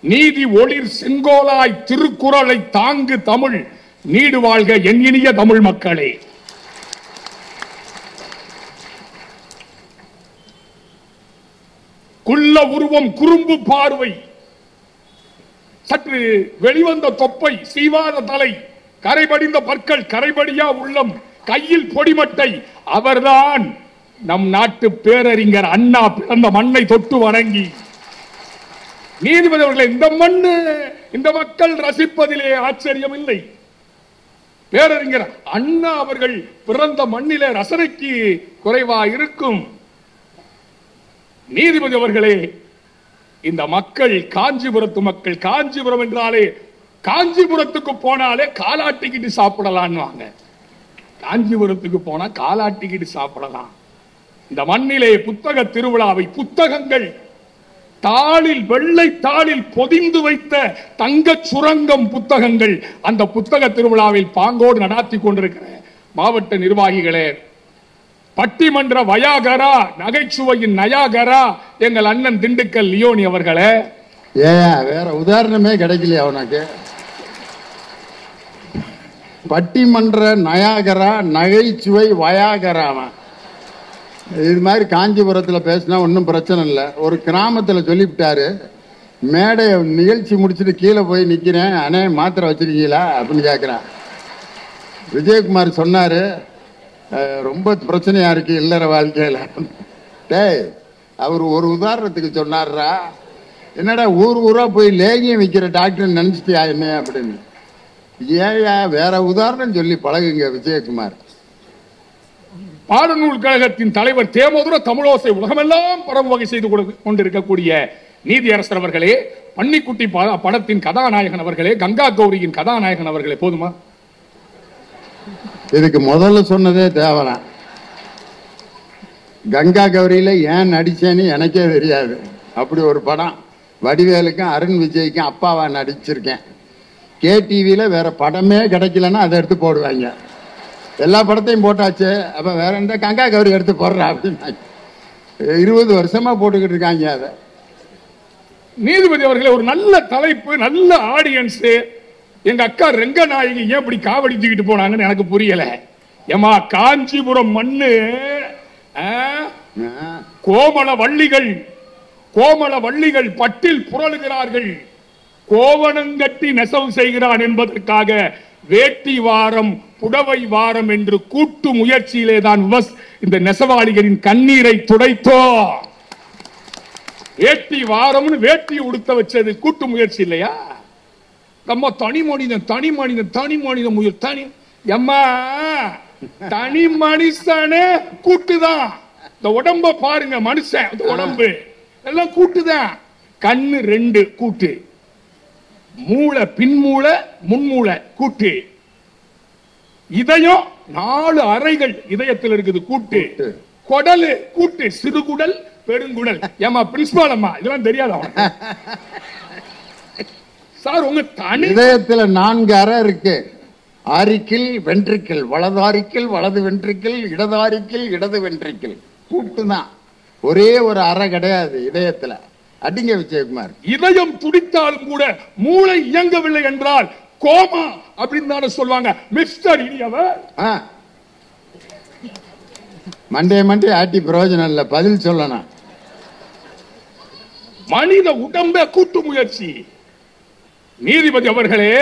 நீதி ஒளிர் செங்கோலாய் திருக்குறளை தாங்கு தமிழ் நீடு வாழ்க என் இனிய தமிழ் மக்களே. குள்ள உருவம் குறும்பு பார்வை சற்று வெளிவந்த தொப்பை சீவாத தலை கரைபடிந்த பற்கள் கரைபடியா உள்ளம் கையில் பொடிமட்டை அவர்தான் நம் நாட்டு பேரறிஞர் அண்ணா பிறந்த மண்ணை தொட்டு வணங்கி நீதிபதி அவர்களை இந்த மண்ணு இந்த மக்கள் ரசிப்பதிலே ஆச்சரியம் இல்லை. பேரறிஞர் அண்ணா அவர்கள் பிறந்த மண்ணிலே ரசனைக்கு குறைவா இருக்கும். நீதிபதி அவர்களே, இந்த மக்கள் காஞ்சிபுரத்து மக்கள், காஞ்சிபுரம் என்றாலே காஞ்சிபுரத்துக்கு போனாலே காலாட்டிக்கிட்டு சாப்பிடலான்னு, காஞ்சிபுரத்துக்கு போனா காலாட்டிக்கிட்டு சாப்பிடலாம். இந்த மண்ணிலே புத்தக திருவிழாவை புத்தகங்கள் தாளில் வெள்ளை தாளில் பொதிந்து வைத்த தங்க சுரங்கம் புத்தகங்கள் அந்த புத்தக திருவிழாவில் பாங்கோடு நடாத்தி கொண்டிருக்கிற மாவட்ட நிர்வாகிகளே, பட்டிமன்ற வயாகரா நகைச்சுவையின் நயாகரா எங்கள் அண்ணன் திண்டுக்கல் லியோனி அவர்களே, வேற உதாரணமே கிடைக்கலையா உனக்கு? பட்டிமன்ற நயாகரா நகைச்சுவை வயாகராமா இது மாதிரி காஞ்சிபுரத்தில் பேசினா ஒன்றும் பிரச்சனை இல்லை. ஒரு கிராமத்தில் சொல்லிவிட்டாரு, மேடை நிகழ்ச்சி முடிச்சுட்டு கீழே போய் நிற்கிறேன், அண்ணே மாத்திரை வச்சிருக்கீங்களா அப்படின்னு கேட்குறேன். விஜயகுமார் சொன்னார், ரொம்ப பிரச்சனையாக இருக்கு இல்லற வாழ்க்கையில். டேய், அவர் ஒரு உதாரணத்துக்கு சொன்னார்ரா, என்னடா ஊராக போய் லேகியம் விற்கிற டாக்டர் நினச்சிட்டியா என்ன அப்படின்னு. ஏயா வேற உதாரணம் சொல்லி பழகுங்க விஜயகுமார். பாடநூல் கழகத்தின் தலைவர் தேமதுர தமிழோசை உலகமெல்லாம் பரவு வகை செய்து கொண்டிருக்கக்கூடிய நீதியரசர் அவர்களே, பன்னிக்குட்டி படத்தின் கதாநாயகன் அவர்களே, கங்கா கௌரியின் கதாநாயகன் அவர்களே, போதுமா? இதுக்கு முதல்ல சொன்னதே தேவலாம். கங்கா கௌரியில ஏன் நடிச்சேன்னு எனக்கே தெரியாது. அப்படி ஒரு படம் வடிவேலுக்கும் அருண் விஜய்க்கும் அப்பாவா நடிச்சிருக்கேன். KTVல வேற படமே கிடைக்கலன்னா அதை எடுத்து போடுவாங்க. எல்லா படத்தையும் போட்டாச்சு, அப்ப வேற எந்த கங்கா கௌரி எடுத்து போடுறா அப்படின்னு 20 வருஷமா போட்டுக்கிட்டு இருக்காங்க. அதை நீதிபதி அவர்களே, ஒரு நல்ல தலைப்பு, நல்ல ஆடியன்ஸ். எங்க அக்கா ரெங்கநாயகி ஏன் இப்படி காவடிச்சுக்கிட்டு போனாங்கன்னு எனக்கு புரியல. ஏமா, காஞ்சிபுரம் மண்ணு கோமள வள்ளிகள் பட்டில் புரளுகிறார்கள். கோவணங்கட்டி நெசவு செய்கிறான் என்பதற்காக வேட்டி வாரம் புடவை வாரம் என்று கூட்டு முயற்சியிலே தான் இந்த நெசவாளிகளின் கண்ணீரை துடைத்தோ. வேட்டி வாரம்னு வேட்டி உடுத்த வச்சது கூட்டு முயற்சி இல்லையா? நம்ம தனி மனிதன் முயற்சி எம்மா தனி மனுஷனே கூட்டுதான். இந்த உடம்ப பாருங்க, மனுஷன் உடம்பு எல்லாம் கூட்டுதான். கண்ணு 2 கூட்டு, மூளை பின்மூளை முன்மூளை கூட்டு, இதயம் 4 அறைகள் இதயத்தில் இருக்குது கூட்டு, குடலு கூட்டு, சிறுகுடல் பெருங்குடல். ஏமா பிரின்சிபால் அம்மா இதெல்லாம் தெரியாத சார்? உங்க தனி இதயத்துல 4 அறை இருக்கு. ஆரிக்கில் வென்ட்ரிக்கிள், வலது ஆரிக்கில் வலது வென்ட்ரிக்கிள், இடது ஆரிக்கில் இடது வென்ட்ரிக்கிள். கூட்டுதான், ஒரே ஒரு அறை கிடையாது இதயத்துல. அடிங்க விஜயகுமார். இதயம் துடித்தாலும் கூட மூளை இயங்கவில்லை என்றால் கோமா அப்படின்னு தானே சொல்லுவாங்க மிஸ்டர் இனியவர். மண்டே ஆட்டி பிரயோஜனம் இல்ல, பதில் சொல்லணும். மனித உடம்ப கூட்டு முயற்சி. நீதிபதி அவர்களே,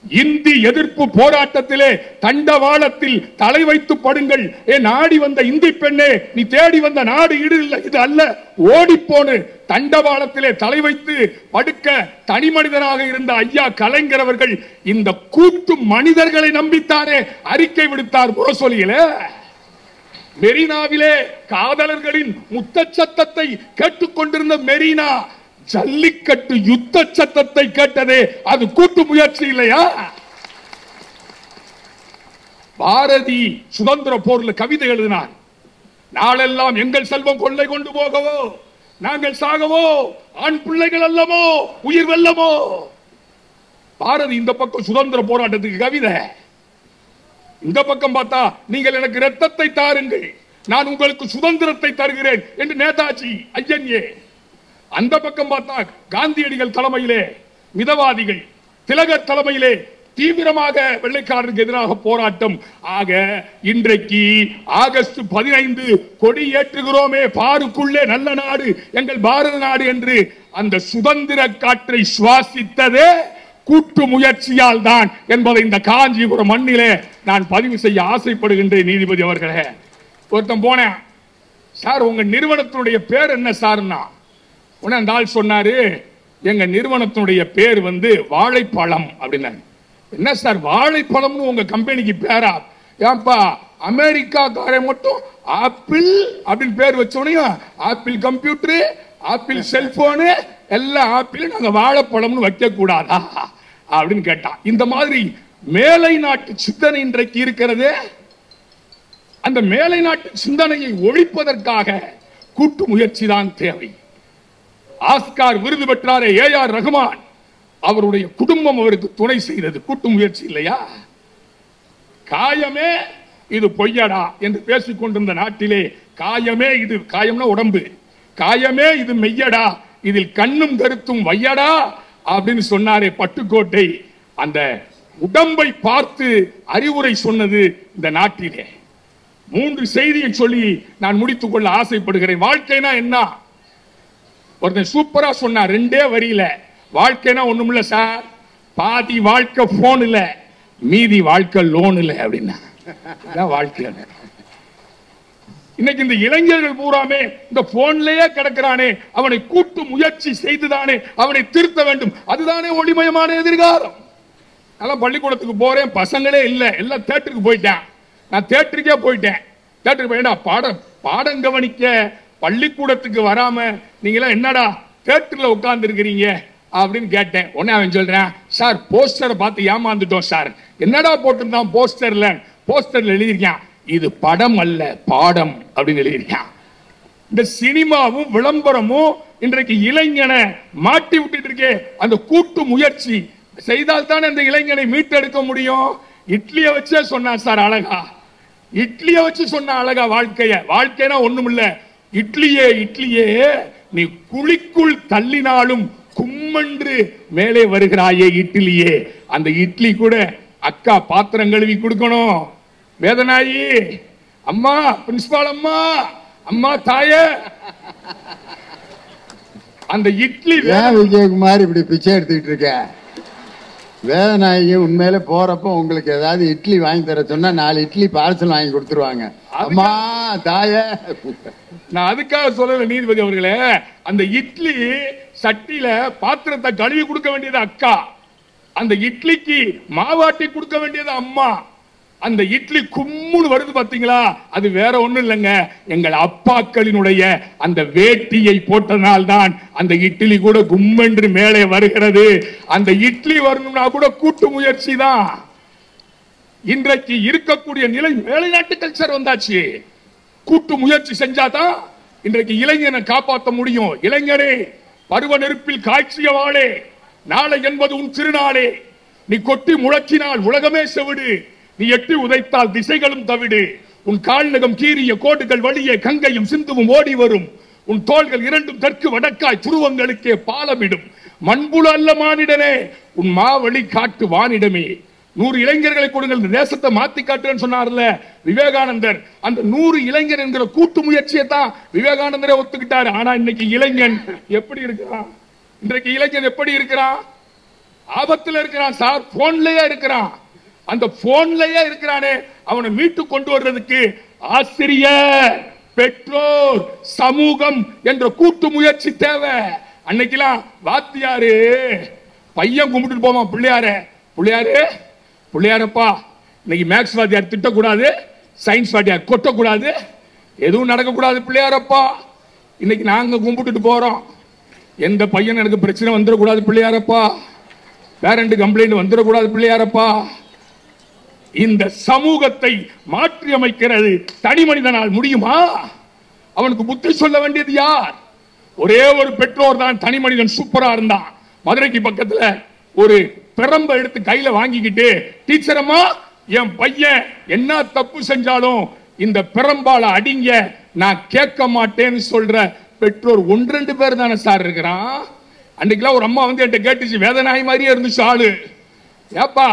இந்தி எதிர்ப்பு போராட்டத்திலே தண்டவாளத்தில் தலை வைத்து படுங்கள், நாடி வந்த இந்தி பெண்ணே நீ தேடி வந்த நாடு இது அல்ல, ஓடிப்போனு தண்டவாளத்திலே தலை வைத்து படுக்க தனி மனிதனாக இருந்த ஐயா கலைஞர் அவர்கள் இந்த கூட்டு மனிதர்களை நம்பித்தானே அறிக்கை விடுத்தார் முரசொலியில. மெரினாவிலே காதலர்களின் முத்த சத்தத்தை கேட்டுக்கொண்டிருந்த மெரினா ஜல்லிக்கட்டு யுத்த சத்தத்தை கேட்டதே அது கூட்டு முயற்சி இல்லையா? பாரதி சுதந்திர போர்ல கவிதை எழுதினார். நாளெல்லாம் எங்கள் செல்வம் கொள்ளை கொண்டு போகவோ, நாங்கள் சாகவோ, ஆண் பிள்ளைகள் அல்லமோ, உயிர் வெல்லமோ. பாரதி இந்த பக்கம் சுதந்திர போராட்டத்துக்கு கவிதை, இந்த பக்கம் பார்த்தா நீங்கள் எனக்கு ரத்தத்தை தாருங்கள், நான் உங்களுக்கு சுதந்திரத்தை தருகிறேன் என்று நேதாஜி ஐயன்ஏ. அந்த பக்கம் பார்த்தா காந்தியடிகள் தலைமையிலே மிதவாதிகள், திலகர் தலைமையிலே தீவிரமாக வெள்ளைக்காரருக்கு எதிராக போராட்டம். ஆக இன்றைக்கு ஆகஸ்ட் 15 கொடி ஏற்றுகிறோமே, பாருக்குள்ளே நல்ல நாடு எங்கள் பாரத நாடு என்று அந்த சுதந்திர காற்றை சுவாசித்ததே கூட்டு முயற்சியால் தான் என்பதை இந்த காஞ்சிபுரம் மண்ணிலே நான் பதிவு செய்ய ஆசைப்படுகின்றேன். நீதிபதி அவர்களே, ஒருத்தன் போனேன், சார் உங்க நிறுவனத்தினுடைய பேர் என்ன சார்னா, அந்த ஆள் சொன்னாரு எங்க நிறுவனத்தினுடைய பேர் வாழைப்பழம் அப்படின்னாரு. என்ன சார் வாழைப்பழம்னு உங்க கம்பெனிக்கு பேரா? ஏன்பா அமெரிக்காக்காரன் மட்டும் ஆப்பிள் அப்படின்னு பேர் வச்சோடனே ஆப்பிள் கம்ப்யூட்டரு, ஆப்பிள் செல்போனு எல்லாம் ஆப்பிள், நாங்க வாழைப்பழம்னு வைக்க கூடாதா அப்படின்னு கேட்டான். இந்த மாதிரி மேலை நாட்டு சிந்தனை இன்றைக்கு இருக்கிறது. அந்த மேலை நாட்டு சிந்தனையை ஒழிப்பதற்காக கூட்டு முயற்சி தான் தேவை. ஆஸ்கார் விருது பெற்றாரே ஏஆர் ரஹ்மான், அவருடைய குடும்பம் அவருக்கு துணை செய்தது கூட்டு முயற்சி இல்லையா? காயமே இது பொய்யடா என்று பேசிக் கொண்டிருந்த நாட்டிலே காயமே இது, காயம்னா உடம்பு, காயமே இது மெய்யடா, இதில் கண்ணும் கருத்தும் வையடா அப்படின்னு சொன்னாரே பட்டுக்கோட்டை. அந்த உடம்பை பார்த்து அறிவுரை சொன்னது இந்த நாட்டிலே. 3 செய்தியை சொல்லி நான் முடித்துக் கொள்ள ஆசைப்படுகிறேன். வாழ்க்கைனா என்ன? ஒருத்தன் சூப்பரா சொன்னா 2 வரியில, வாழ்க்கைனா ஒண்ணுமில்ல சார், பாதி வாழ்க்கை போன் இல்ல, மீதி வாழ்க்கை லோன் இல்ல அப்படின்னா வாழ்க்கை. இன்னைக்கு இந்த இளைஞர்கள் பூராமே இந்த போன்லயே கிடக்கிறானே, அவனை கூட்டு முயற்சி செய்துதானே அவனை திருத்த வேண்டும். அதுதானே ஒளிமயமான எதிர்காலம். நான் பள்ளிக்கூடத்துக்கு போறேன், பசங்களே இல்ல, எல்லாம் தியேட்டருக்கு போயிட்டேன். நான் தியேட்டருக்கே போயிட்டேன். தியேட்டருக்கு போயிட்டா பாடம் கவனிக்க பள்ளிக்கூடத்துக்கு வராம நீங்களா என்னடா தியேட்டர்ல உட்கார்ந்து இருக்கிறீங்க அப்படின்னு கேட்டேன். உடனே அவன் சொல்றேன், சார் போஸ்டரை பார்த்து ஏமாந்துட்டோம் சார். என்னடா போட்டிருந்தான் போஸ்டர்ல? போஸ்டர்ல எழுதியிருக்கான் இது படம் அல்ல பாடம் அப்படின்னு எழுதியிருக்கான். இந்த சினிமாவும் விளம்பரமும் இன்றைக்கு இளைஞனை மாட்டி விட்டுட்டு இருக்கே. அந்த கூட்டு முயற்சி செய்தால் தான் அந்த இளைஞனை மீட்டெடுக்க முடியும். இட்லியை வச்சே சொன்னான் சார் அழகா, இட்லியை வச்சு சொன்ன அழகா வாழ்க்கைனா ஒண்ணுமில்ல, இட்லியே இட்லியே நீ குழிக்குள் தள்ளினாலும் கும்மன்று மேலே வருகிறாயே இட்லியே. அந்த இட்லி கூட அக்கா பாத்திரம் கழுவி கொடுக்கணும். வேதனாயி அம்மா, பிரின்சிபால் அம்மா, அம்மா தாய, அந்த இட்லி. விஜயகுமார் இப்படி பிச்சை எடுத்துக்கிட்டு இருக்க? வேதனாயி உண்மையில போறப்ப உங்களுக்கு ஏதாவது இட்லி வாங்கி தர சொன்னா 4 இட்லி பார்சல் வாங்கி கொடுத்துருவாங்க. அம்மா தாய, நான் அதுக்காக சொல்லல நீதிபதி அவர்களே. அந்த இட்லி சட்டியில பாத்திரத்தை கழுவி கொடுக்க வேண்டியது அக்கா, அந்த இட்லிக்கு மாவாட்டி கொடுக்க வேண்டியது அம்மா. அந்த இட்லி கும்முன்னு வருது பாத்தீங்களா, அது வேற ஒண்ணும் இல்லைங்க, எங்கள் அப்பாக்களினுடைய அந்த வேட்டியை போட்டனால்தான் அந்த இட்லி கூட கும்மென்று மேலே வருகிறது. அந்த இட்லி வரணும்னா கூட கூட்டு முயற்சி தான். இன்றைக்கு இருக்கக்கூடிய நிலை மேலைநாட்டு கல்ச்சர் வந்தாச்சு. கூட்டு முயற்சி செஞ்சாதான் இன்றைக்கு இளைஞனை காப்பாற்ற முடியும். இளைஞரே, பருவ நெருப்பில் காய்ச்சிய வாளே, நாளை என்பது உன் திருநாளே, நீ கொட்டி முழக்கினால் உலகமே செவிடு, நீ எட்டி உதைத்தால் திசைகளும் தவிடு, உன் கால்நகம் கீறிய கோடுகள் வழியே கங்கையும் சிந்துவும் ஓடி வரும், உன் தோள்கள் இரண்டும் தெற்கு வடக்காய் துருவங்களுக்கே பாலமிடும், மண்புல அல்ல மானிடனே உன் மாவழி காட்டு வானிடமே. 100 இளைஞர்களை கொடுங்கள், இந்த தேசத்தை மாத்தி காட்டுன்னு சொன்னார்ல விவேகானந்தர். அந்த 100 இளைஞர் என்கிற கூட்டு முயற்சியை தான் விவேகானந்தரே ஒத்துக்கிட்டாரு. ஆனா இன்னைக்கு இளைஞன் எப்படி இருக்கிறான்? இன்றைக்கு இளைஞன் எப்படி இருக்கிறான்? ஆபத்துல இருக்கிறான் சார். போன்லயே இருக்கிறான். அந்த போன்லயே இருக்கிறானே, அவனை மீட்டு கொண்டு வர்றதுக்கு ஆசிரியர், பெற்றோர், சமூகம் என்ற கூட்டு முயற்சி தேவை. அன்னைக்கெல்லாம் வாத்தியாரு பையன் கும்பிட்டு போவான் பிள்ளையாரு, பிள்ளையாரு பிள்ளையாரப்பா இன்னைக்கு மேக்ஸ் வாத்தியார் திட்டக்கூடாது, சயின்ஸ் வாத்தியார் கொட்டக்கூடாது, எதுவும் நடக்கக்கூடாது பிள்ளையாரப்பா. இன்னைக்கு நாங்க கும்பிட்டுட்டு போறோம், எந்த பையன் எனக்கு பிரச்சனை வந்துடக்கூடாது பிள்ளையாரப்பா, பேரண்ட் கம்ப்ளைண்ட் வந்துடக்கூடாது பிள்ளையாரப்பா. இந்த சமூகத்தை மாற்றி அமைக்கிறது தனி மனிதனால் முடியுமா? அவனுக்கு புத்தி சொல்ல வேண்டியது யார்? ஒரே ஒரு பெற்றோர் தான். தனி மனிதன் சூப்பரா இருந்தான். மதுரைக்கு பக்கத்துல ஒரு பிரம்ப எடுத்து கையில வாங்கிக்கிட்டு, டீச்சர் அம்மா என் பையன் என்ன தப்பு செஞ்சாலும் இந்த பிரம்பால அடிங்க, நான் கேட்க மாட்டேன்னு சொல்ற பெற்றோர் 1-2 பேர் தானே சார் இருக்கிறான். அன்னைக்கெல்லாம் ஒரு அம்மா வந்து என்கிட்ட கேட்டுச்சு, வேதனாய் மாதிரியே இருந்துச்சு ஆளு, ஏப்பா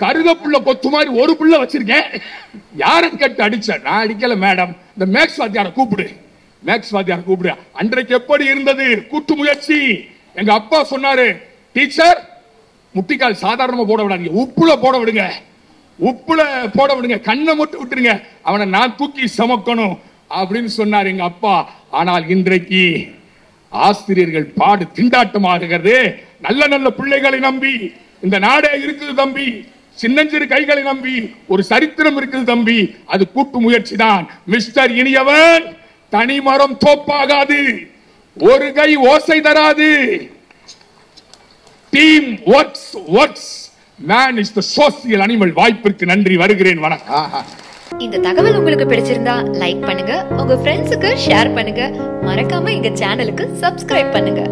கருகப்புள்ள கொத்து மாதிரி ஒரு புள்ள வச்சிருக்கேன், யாரும் கேட்டு அடிச்ச? நான் அடிக்கல மேடம், இந்த மேக்ஸ் வாத்தியார கூப்பிடு, மேக்ஸ் வாத்தியார கூப்பிடு. அன்றைக்கு எப்படி இருந்தது கூட்டு முயற்சி? எங்க அப்பா சொன்னாரு, டீச்சர் முட்டிக்கால் சாதாரணமா போட விடாதீங்க, உப்புல போட விடுங்க, உப்புல போட விடுங்க, கண்ணை மட்டும் விட்டுருங்க, அவனை நான் தூக்கி சமக்கணும் அப்படின்னு சொன்னார் எங்க அப்பா. ஆனால் இன்றைக்கு ஆசிரியர்கள் பாடு திண்டாட்டமாகிறது. நல்ல நல்ல பிள்ளைகளை நம்பி இந்த நாடே இருக்குது தம்பி, சின்னஞ்சிறு கைகளை நம்பி ஒரு சரித்திரம் இருக்குது தம்பி. அது கூட்டு முயற்சி தான். மிஸ்டர் இனியவன், தனி மரம் தோப்பாகாது, ஒரு கை ஓசை தராது. Team works works, man is the social animal. வாய்ப்பிற்கு நன்றி, வருகிறேன், வணக்கம். இந்த தகவல் உங்களுக்கு பிடிச்சிருந்தா லைக் பண்ணுங்க, உங்க ஃப்ரெண்ட்ஸுக்கு ஷேர் பண்ணுங்க, மறக்காம எங்க சேனலுக்கு சப்ஸ்கிரைப் பண்ணுங்க.